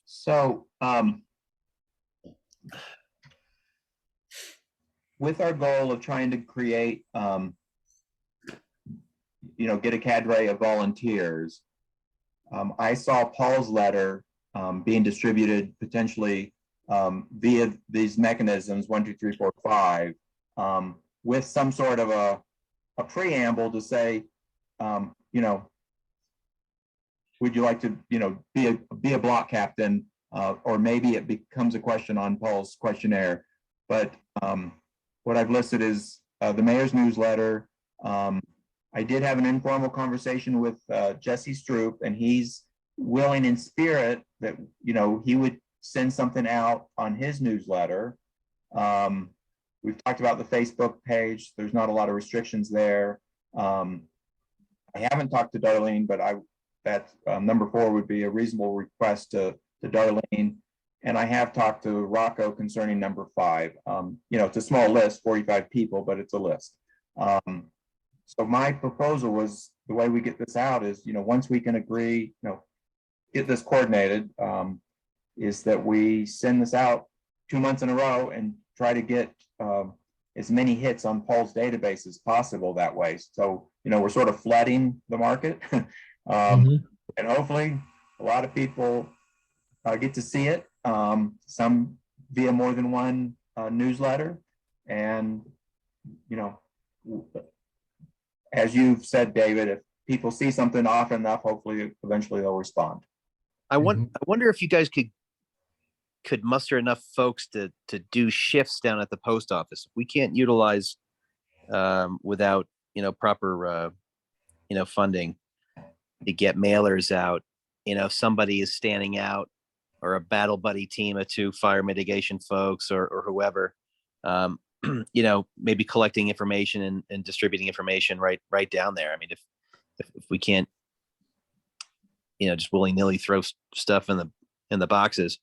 So with our goal of trying to create, get a cadre of volunteers, I saw Paul's letter being distributed potentially via these mechanisms, 1, 2, 3, 4, 5, with some sort of a preamble to say, would you like to, be a block captain, or maybe it becomes a question on Paul's questionnaire. But what I've listed is the mayor's newsletter. I did have an informal conversation with Jesse Stroop, and he's willing in spirit that, he would send something out on his newsletter. We've talked about the Facebook page. There's not a lot of restrictions there. I haven't talked to Darlene, but that number 4 would be a reasonable request to Darlene. And I have talked to Rocco concerning number 5. It's a small list, 45 people, but it's a list. So my proposal was, the way we get this out is, once we can agree, get this coordinated, is that we send this out 2 months in a row and try to get as many hits on Paul's database as possible that way. So, we're sort of flooding the market. And hopefully a lot of people get to see it, some via more than one newsletter. And, as you've said, David, if people see something often enough, hopefully eventually they'll respond. I wonder if you guys could muster enough folks to do shifts down at the post office. We can't utilize without proper funding to get mailers out. If somebody is standing out, or a battle buddy team of 2 fire mitigation folks or whoever, maybe collecting information and distributing information right down there. I mean, if we can't, just willy-nilly throw stuff in the boxes,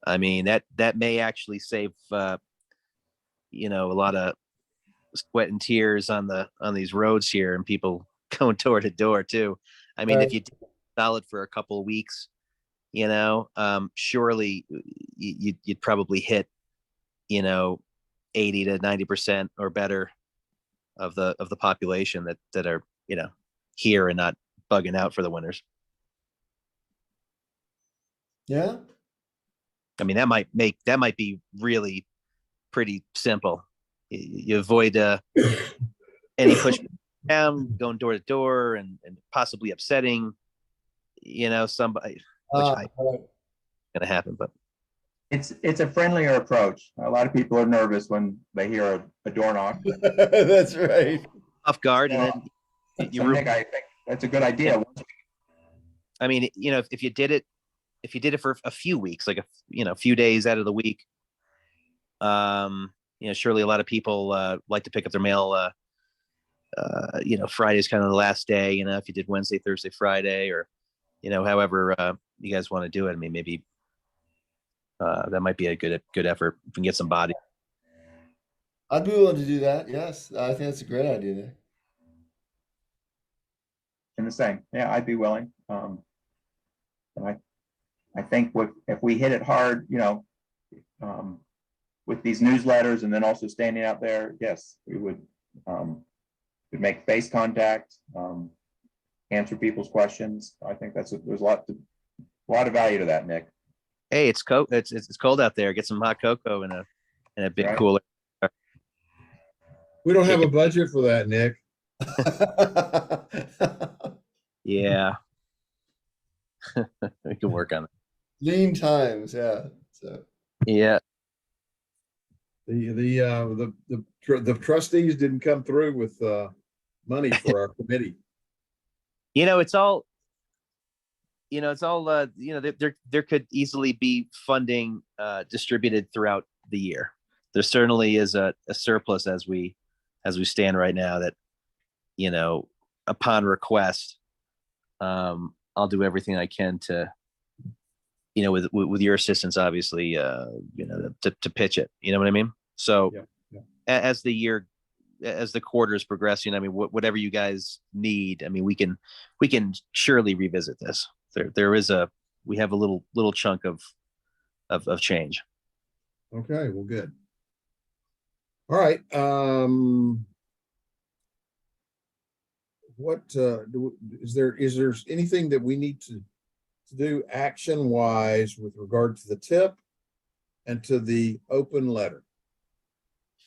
I mean, that may actually save a lot of sweat and tears on these roads here, and people going door to door too. I mean, if you did solid for a couple of weeks, surely you'd probably hit 80 to 90% or better of the population that are here and not bugging out for the winters. Yeah. I mean, that might be really pretty simple. You avoid any push down, going door to door, and possibly upsetting somebody, which I gonna happen. But It's a friendlier approach. A lot of people are nervous when they hear a door knock. That's right. off guard, and then So Nick, I think that's a good idea. I mean, if you did it for a few weeks, like a few days out of the week, surely a lot of people like to pick up their mail. Friday's kind of the last day. If you did Wednesday, Thursday, Friday, or however you guys want to do it. I mean, maybe that might be a good effort if we can get some body. I'd be willing to do that. Yes, I think that's a great idea, Nick. In the same, yeah, I'd be willing. And I think if we hit it hard, with these newsletters and then also standing out there, yes, we would we'd make face contact, answer people's questions. I think there's a lot of value to that, Nick. Hey, it's cold. It's cold out there. Get some hot cocoa in a big Right. cooler. We don't have a budget for that, Nick. Yeah, we can work on it. Lean times, yeah. So Yeah, The trustees didn't come through with money for our committee. it's all. There could easily be funding distributed throughout the year. There certainly is a surplus as we stand right now that, upon request, I'll do everything I can to, with your assistance, obviously, to pitch it. You know what I mean? So Yeah. As the quarters progress, I mean, whatever you guys need, I mean, we can surely revisit this. We have a little chunk of change. Okay, well, good. All right. What is there anything that we need to do action wise with regard to the tip and to the open letter?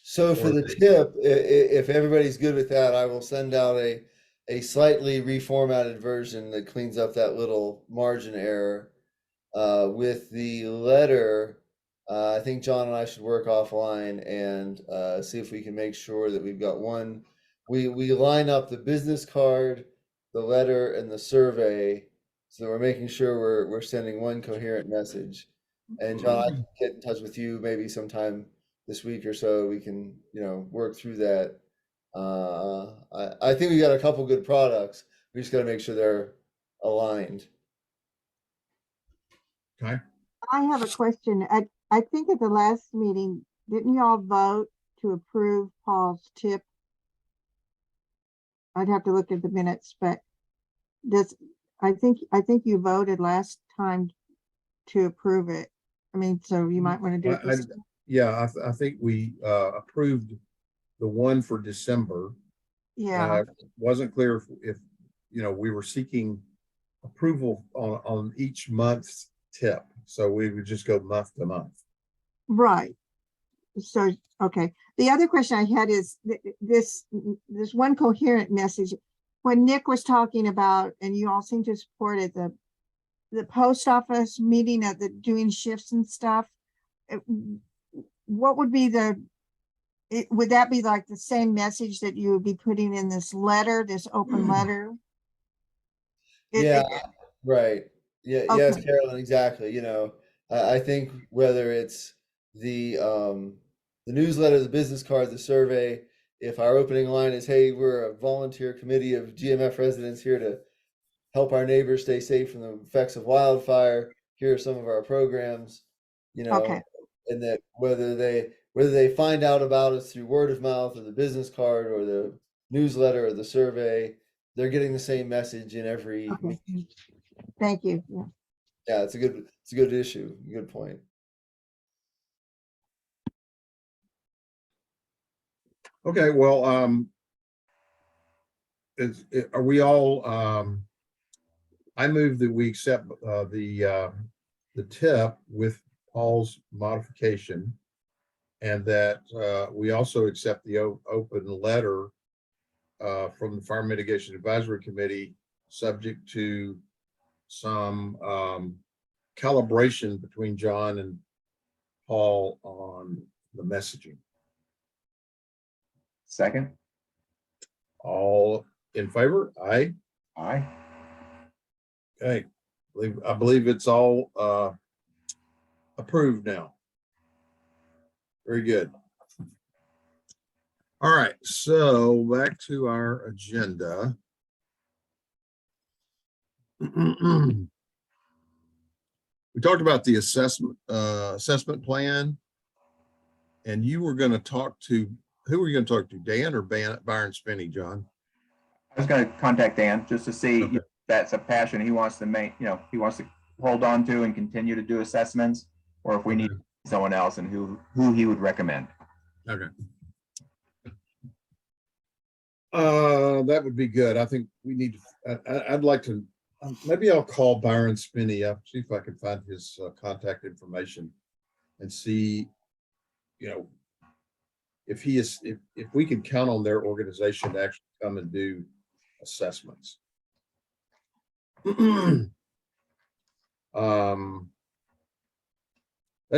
So for the tip, if everybody's good with that, I will send out a slightly reformatted version that cleans up that little margin error. With the letter, I think John and I should work offline and see if we can make sure that we've got one. We line up the business card, the letter, and the survey, so we're making sure we're sending one coherent message. And John, I can get in touch with you maybe sometime this week or so. We can work through that. I think we got a couple good products. We just got to make sure they're aligned. Okay. I have a question. I think at the last meeting, didn't y'all vote to approve Paul's tip? I'd have to look at the minutes, but I think you voted last time to approve it. I mean, so you might want to do it this time. Yeah, I think we approved the one for December. Yeah, Wasn't clear if we were seeking approval on each month's tip, so we would just go month to month. right. So, okay. The other question I had is this one coherent message. When Nick was talking about, and you all seem to support it, the post office meeting at the doing shifts and stuff, what would be would that be like the same message that you would be putting in this letter, this open letter? Yeah, right. Yeah, yes, Okay. Carolyn, exactly. I think whether it's the newsletter, the business card, the survey, if our opening line is, hey, we're a volunteer committee of GMF residents here to help our neighbors stay safe from the effects of wildfire. Here are some of our programs, Okay. and that whether they find out about us through word of mouth or the business card or the newsletter or the survey, they're getting the same message in every Okay. Thank you. Yeah. Yeah, it's a good issue. Good point. Okay, well, are we all? I move that we accept the tip with Paul's modification, and that we also accept the open letter from the Fire Mitigation Advisory Committee, subject to some calibration between John and Paul on the messaging. Second? All in favor? Aye. Aye. Okay. I believe it's all approved now. Very good. All right, so back to our agenda. We talked about the assessment plan, and you were going to talk to, who were you going to talk to, Dan or Byron Spinney, John? I was going to contact Dan just to see Okay. if that's a passion he wants to make, he wants to hold on to and continue to do assessments, or if we need someone else and who he would recommend. Okay. That would be good. I think we need to, I'd like to, maybe I'll call Byron Spinney up, see if I can find his contact information and see, if we can count on their organization to actually come and do assessments. That's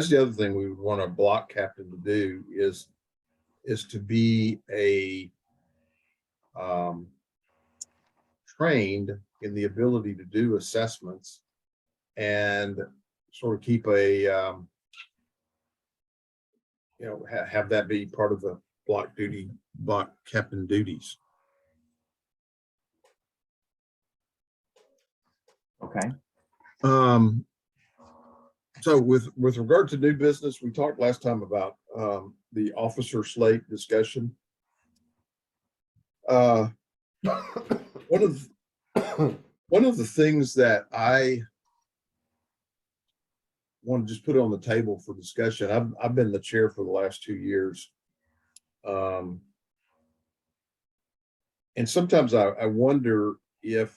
the other thing we would want a block captain to do is to be a trained in the ability to do assessments and sort of keep a have that be part of the block captain duties. Okay. So with regard to new business, we talked last time about the officer slate discussion. One of the things that I want to just put on the table for discussion, I've been the chair for the last 2 years. And sometimes I wonder if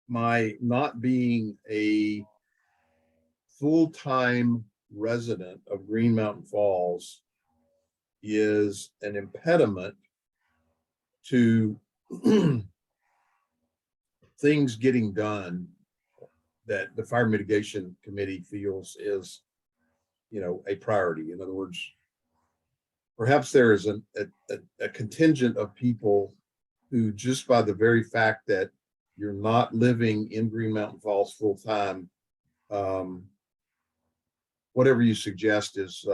my not being a full-time resident of Green Mountain Falls is an impediment to things getting done that the Fire Mitigation Committee feels is, a priority. In other words, perhaps there is a contingent of people who, just by the very fact that you're not living in Green Mountain Falls full time, whatever you suggest is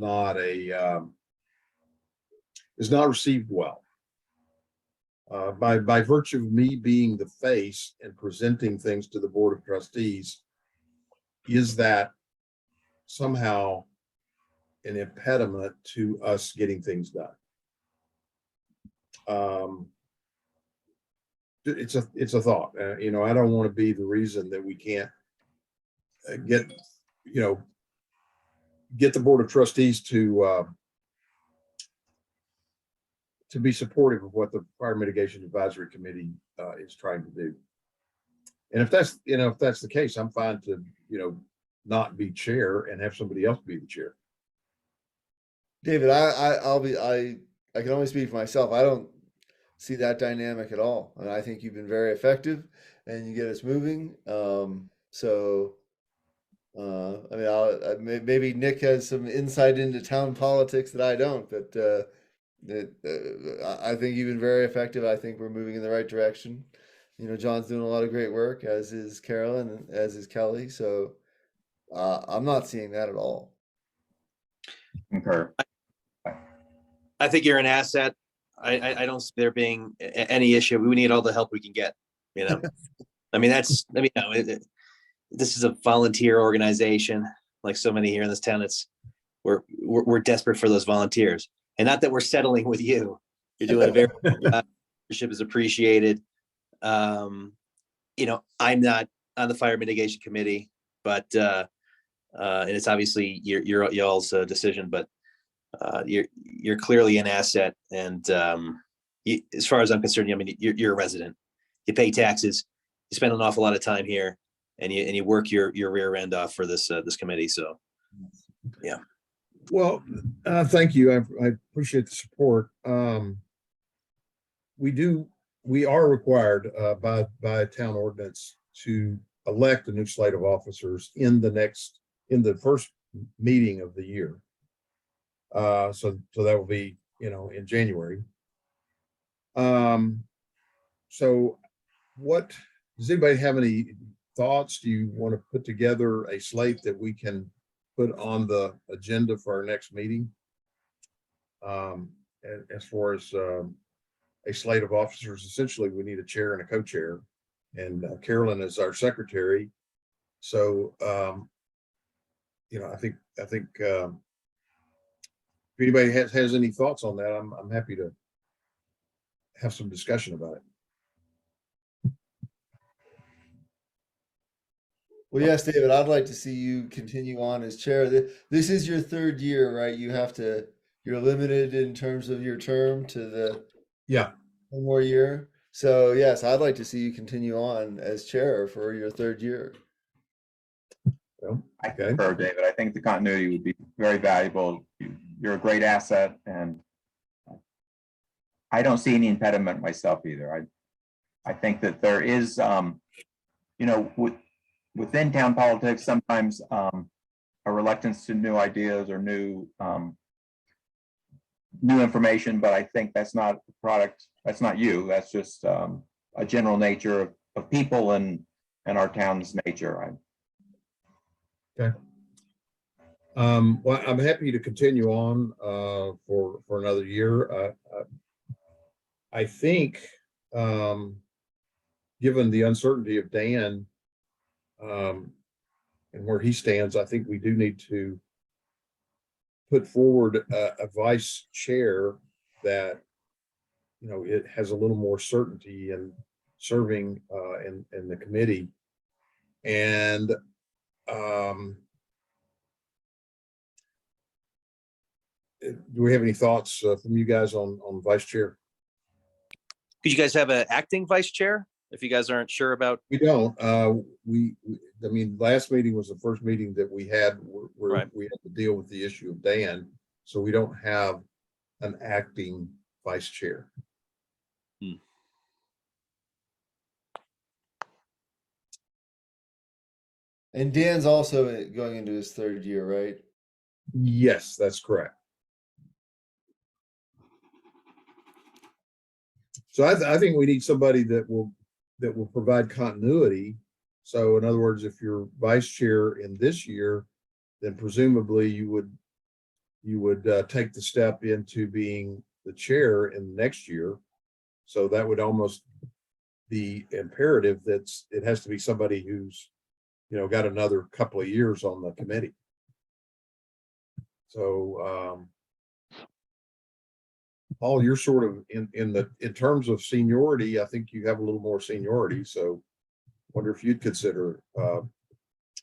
not received well. by virtue of me being the face and presenting things to the Board of Trustees, is that somehow an impediment to us getting things done? It's a thought. You know, I don't want to be the reason that we can't get the Board of Trustees to be supportive of what the Fire Mitigation Advisory Committee is trying to do. And if that's the case, I'm fine to not be chair and have somebody else be the chair. David, I can only speak for myself. I don't see that dynamic at all, and I think you've been very effective, and you get us moving. I mean, maybe Nick has some insight into town politics that I don't, but I think you've been very effective. I think we're moving in the right direction. You know, John's doing a lot of great work, as is Carolyn, and as is Kelly. So I'm not seeing that at all. Concur. I think you're an asset. I don't see there being any issue. We need all the help we can get, you know. I mean, this is a volunteer organization, like so many here in this town. We're desperate for those volunteers, and not that we're settling with you. You're doing a very leadership is appreciated. You know, I'm not on the fire mitigation committee, but and it's obviously y'all's decision, but you're clearly an asset, and as far as I'm concerned, I mean, you're a resident. You pay taxes. You spend an awful lot of time here, and you work your rear end off for this committee. So, yeah. Well, thank you. I appreciate the support. We are required by town ordinance to elect a new slate of officers in the first meeting of the year. So that will be, in January. So does anybody have any thoughts? Do you want to put together a slate that we can put on the agenda for our next meeting? As far as a slate of officers, essentially we need a chair and a co-chair, and Carolyn is our secretary. So, I think if anybody has any thoughts on that, I'm happy to have some discussion about it. Well, yes, David, I'd like to see you continue on as chair. This is your third year, right? You're limited in terms of your term to Yeah. one more year. So yes, I'd like to see you continue on as chair for your third year. Well, I okay. concur, David. I think the continuity would be very valuable. You're a great asset, and I don't see any impediment myself either. I think that there is, within town politics, sometimes a reluctance to new ideas or new information, but I think that's not the product. That's not you. That's just a general nature of people and our town's nature. Okay. Well, I'm happy to continue on for another year. I think, given the uncertainty of Dan and where he stands, I think we do need to put forward a vice chair that it has a little more certainty in serving in the committee. And do we have any thoughts from you guys on vice chair? Could you guys have an acting vice chair if you guys aren't sure about? We don't. I mean, last meeting was the first meeting that we had where Right. we had to deal with the issue of Dan. So we don't have an acting vice chair. And Dan's also going into his third year, right? Yes, that's correct. So I think we need somebody that will provide continuity. So in other words, if you're vice chair in this year, then presumably you would take the step into being the chair in the next year. So that would almost be imperative that it has to be somebody who's, got another couple of years on the committee. So, Paul, you're sort of in terms of seniority, I think you have a little more seniority. So wonder if you'd consider, Well,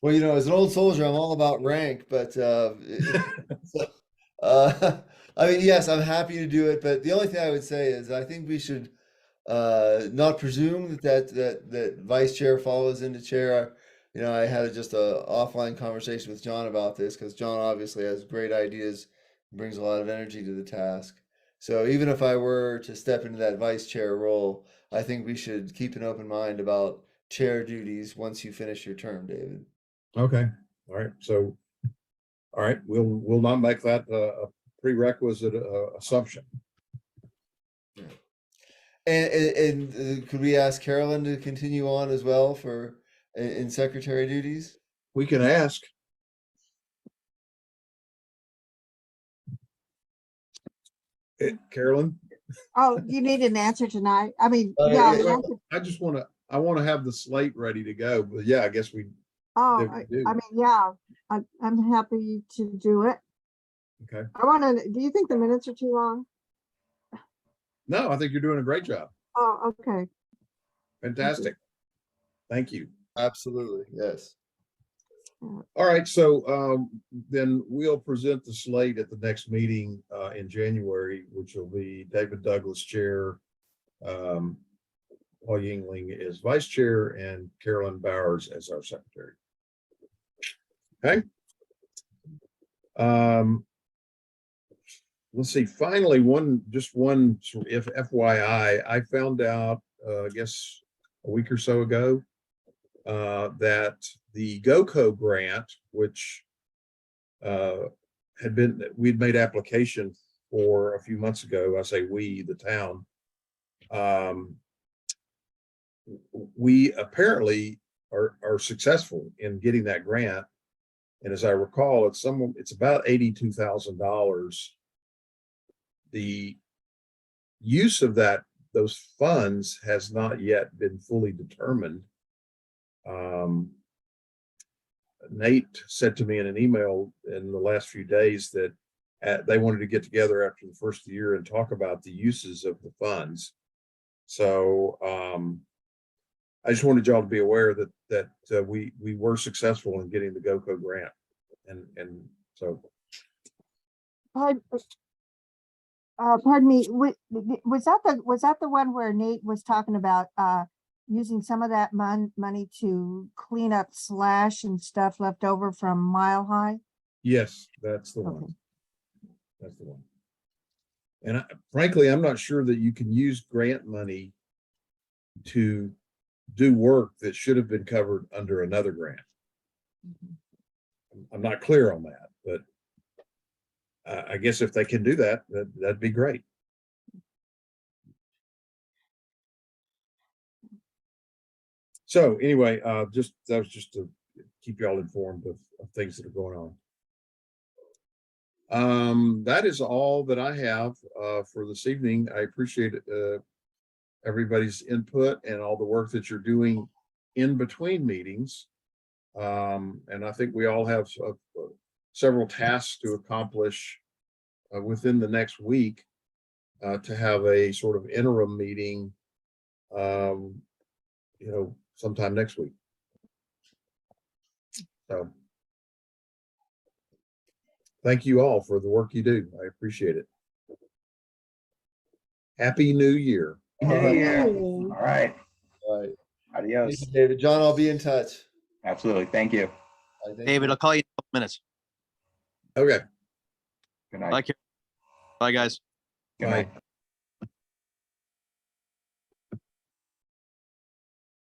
as an old soldier, I'm all about rank, but I mean, yes, I'm happy to do it. But the only thing I would say is I think we should not presume that vice chair follows into chair. I had just a offline conversation with John about this because John obviously has great ideas, brings a lot of energy to the task. So even if I were to step into that vice chair role, I think we should keep an open mind about chair duties once you finish your term, David. okay. All right. So, all right, we'll not make that a prerequisite assumption. And could we ask Carolyn to continue on as well for in secretary duties? We can ask. Carolyn? Oh, you need an answer tonight? I mean, Uh, yeah, yeah, the Well, answer. I want to have the slate ready to go, but yeah, I guess we Oh, we do. I mean, yeah, I'm happy to do it. Okay. Do you think the minutes are too long? No, I think you're doing a great job. Oh, okay. Fantastic. Thank you. Absolutely, yes. All right, so then we'll present the slate at the next meeting in January, which will be David Douglas chair, Paul Yingling is vice chair, and Carolyn Bowers as our secretary. Okay. Let's see, finally, just one if FYI, I found out, I guess a week or so ago, that the GOCO grant, which we'd made application for a few months ago, I say we, the town, we apparently are successful in getting that grant. And as I recall, it's about $82,000. The use of those funds has not yet been fully determined. Nate said to me in an email in the last few days that they wanted to get together after the first year and talk about the uses of the funds. So I just wanted y'all to be aware that we were successful in getting the GOCO grant, and so. Pardon me, was that the one where Nate was talking about using some of that money to clean up slash and stuff left over from Mile High? Yes, that's the Okay. one. That's the one. And frankly, I'm not sure that you can use grant money to do work that should have been covered under another grant. I'm not clear on that, but I guess if they can do that, that'd be great. So anyway, that was just to keep y'all informed of things that are going on. That is all that I have for this evening. I appreciate everybody's input and all the work that you're doing in between meetings. And I think we all have several tasks to accomplish within the next week to have a sort of interim meeting, sometime next week. So thank you all for the work you do. I appreciate it. Happy New Year. Yeah. All right. All right. Adios. Thank you, David. John, I'll be in touch. Absolutely. Thank you. All right, thank David, you. I'll call you in a couple minutes. Okay. Good night. Bye, Bye, guys. Good Bye. night.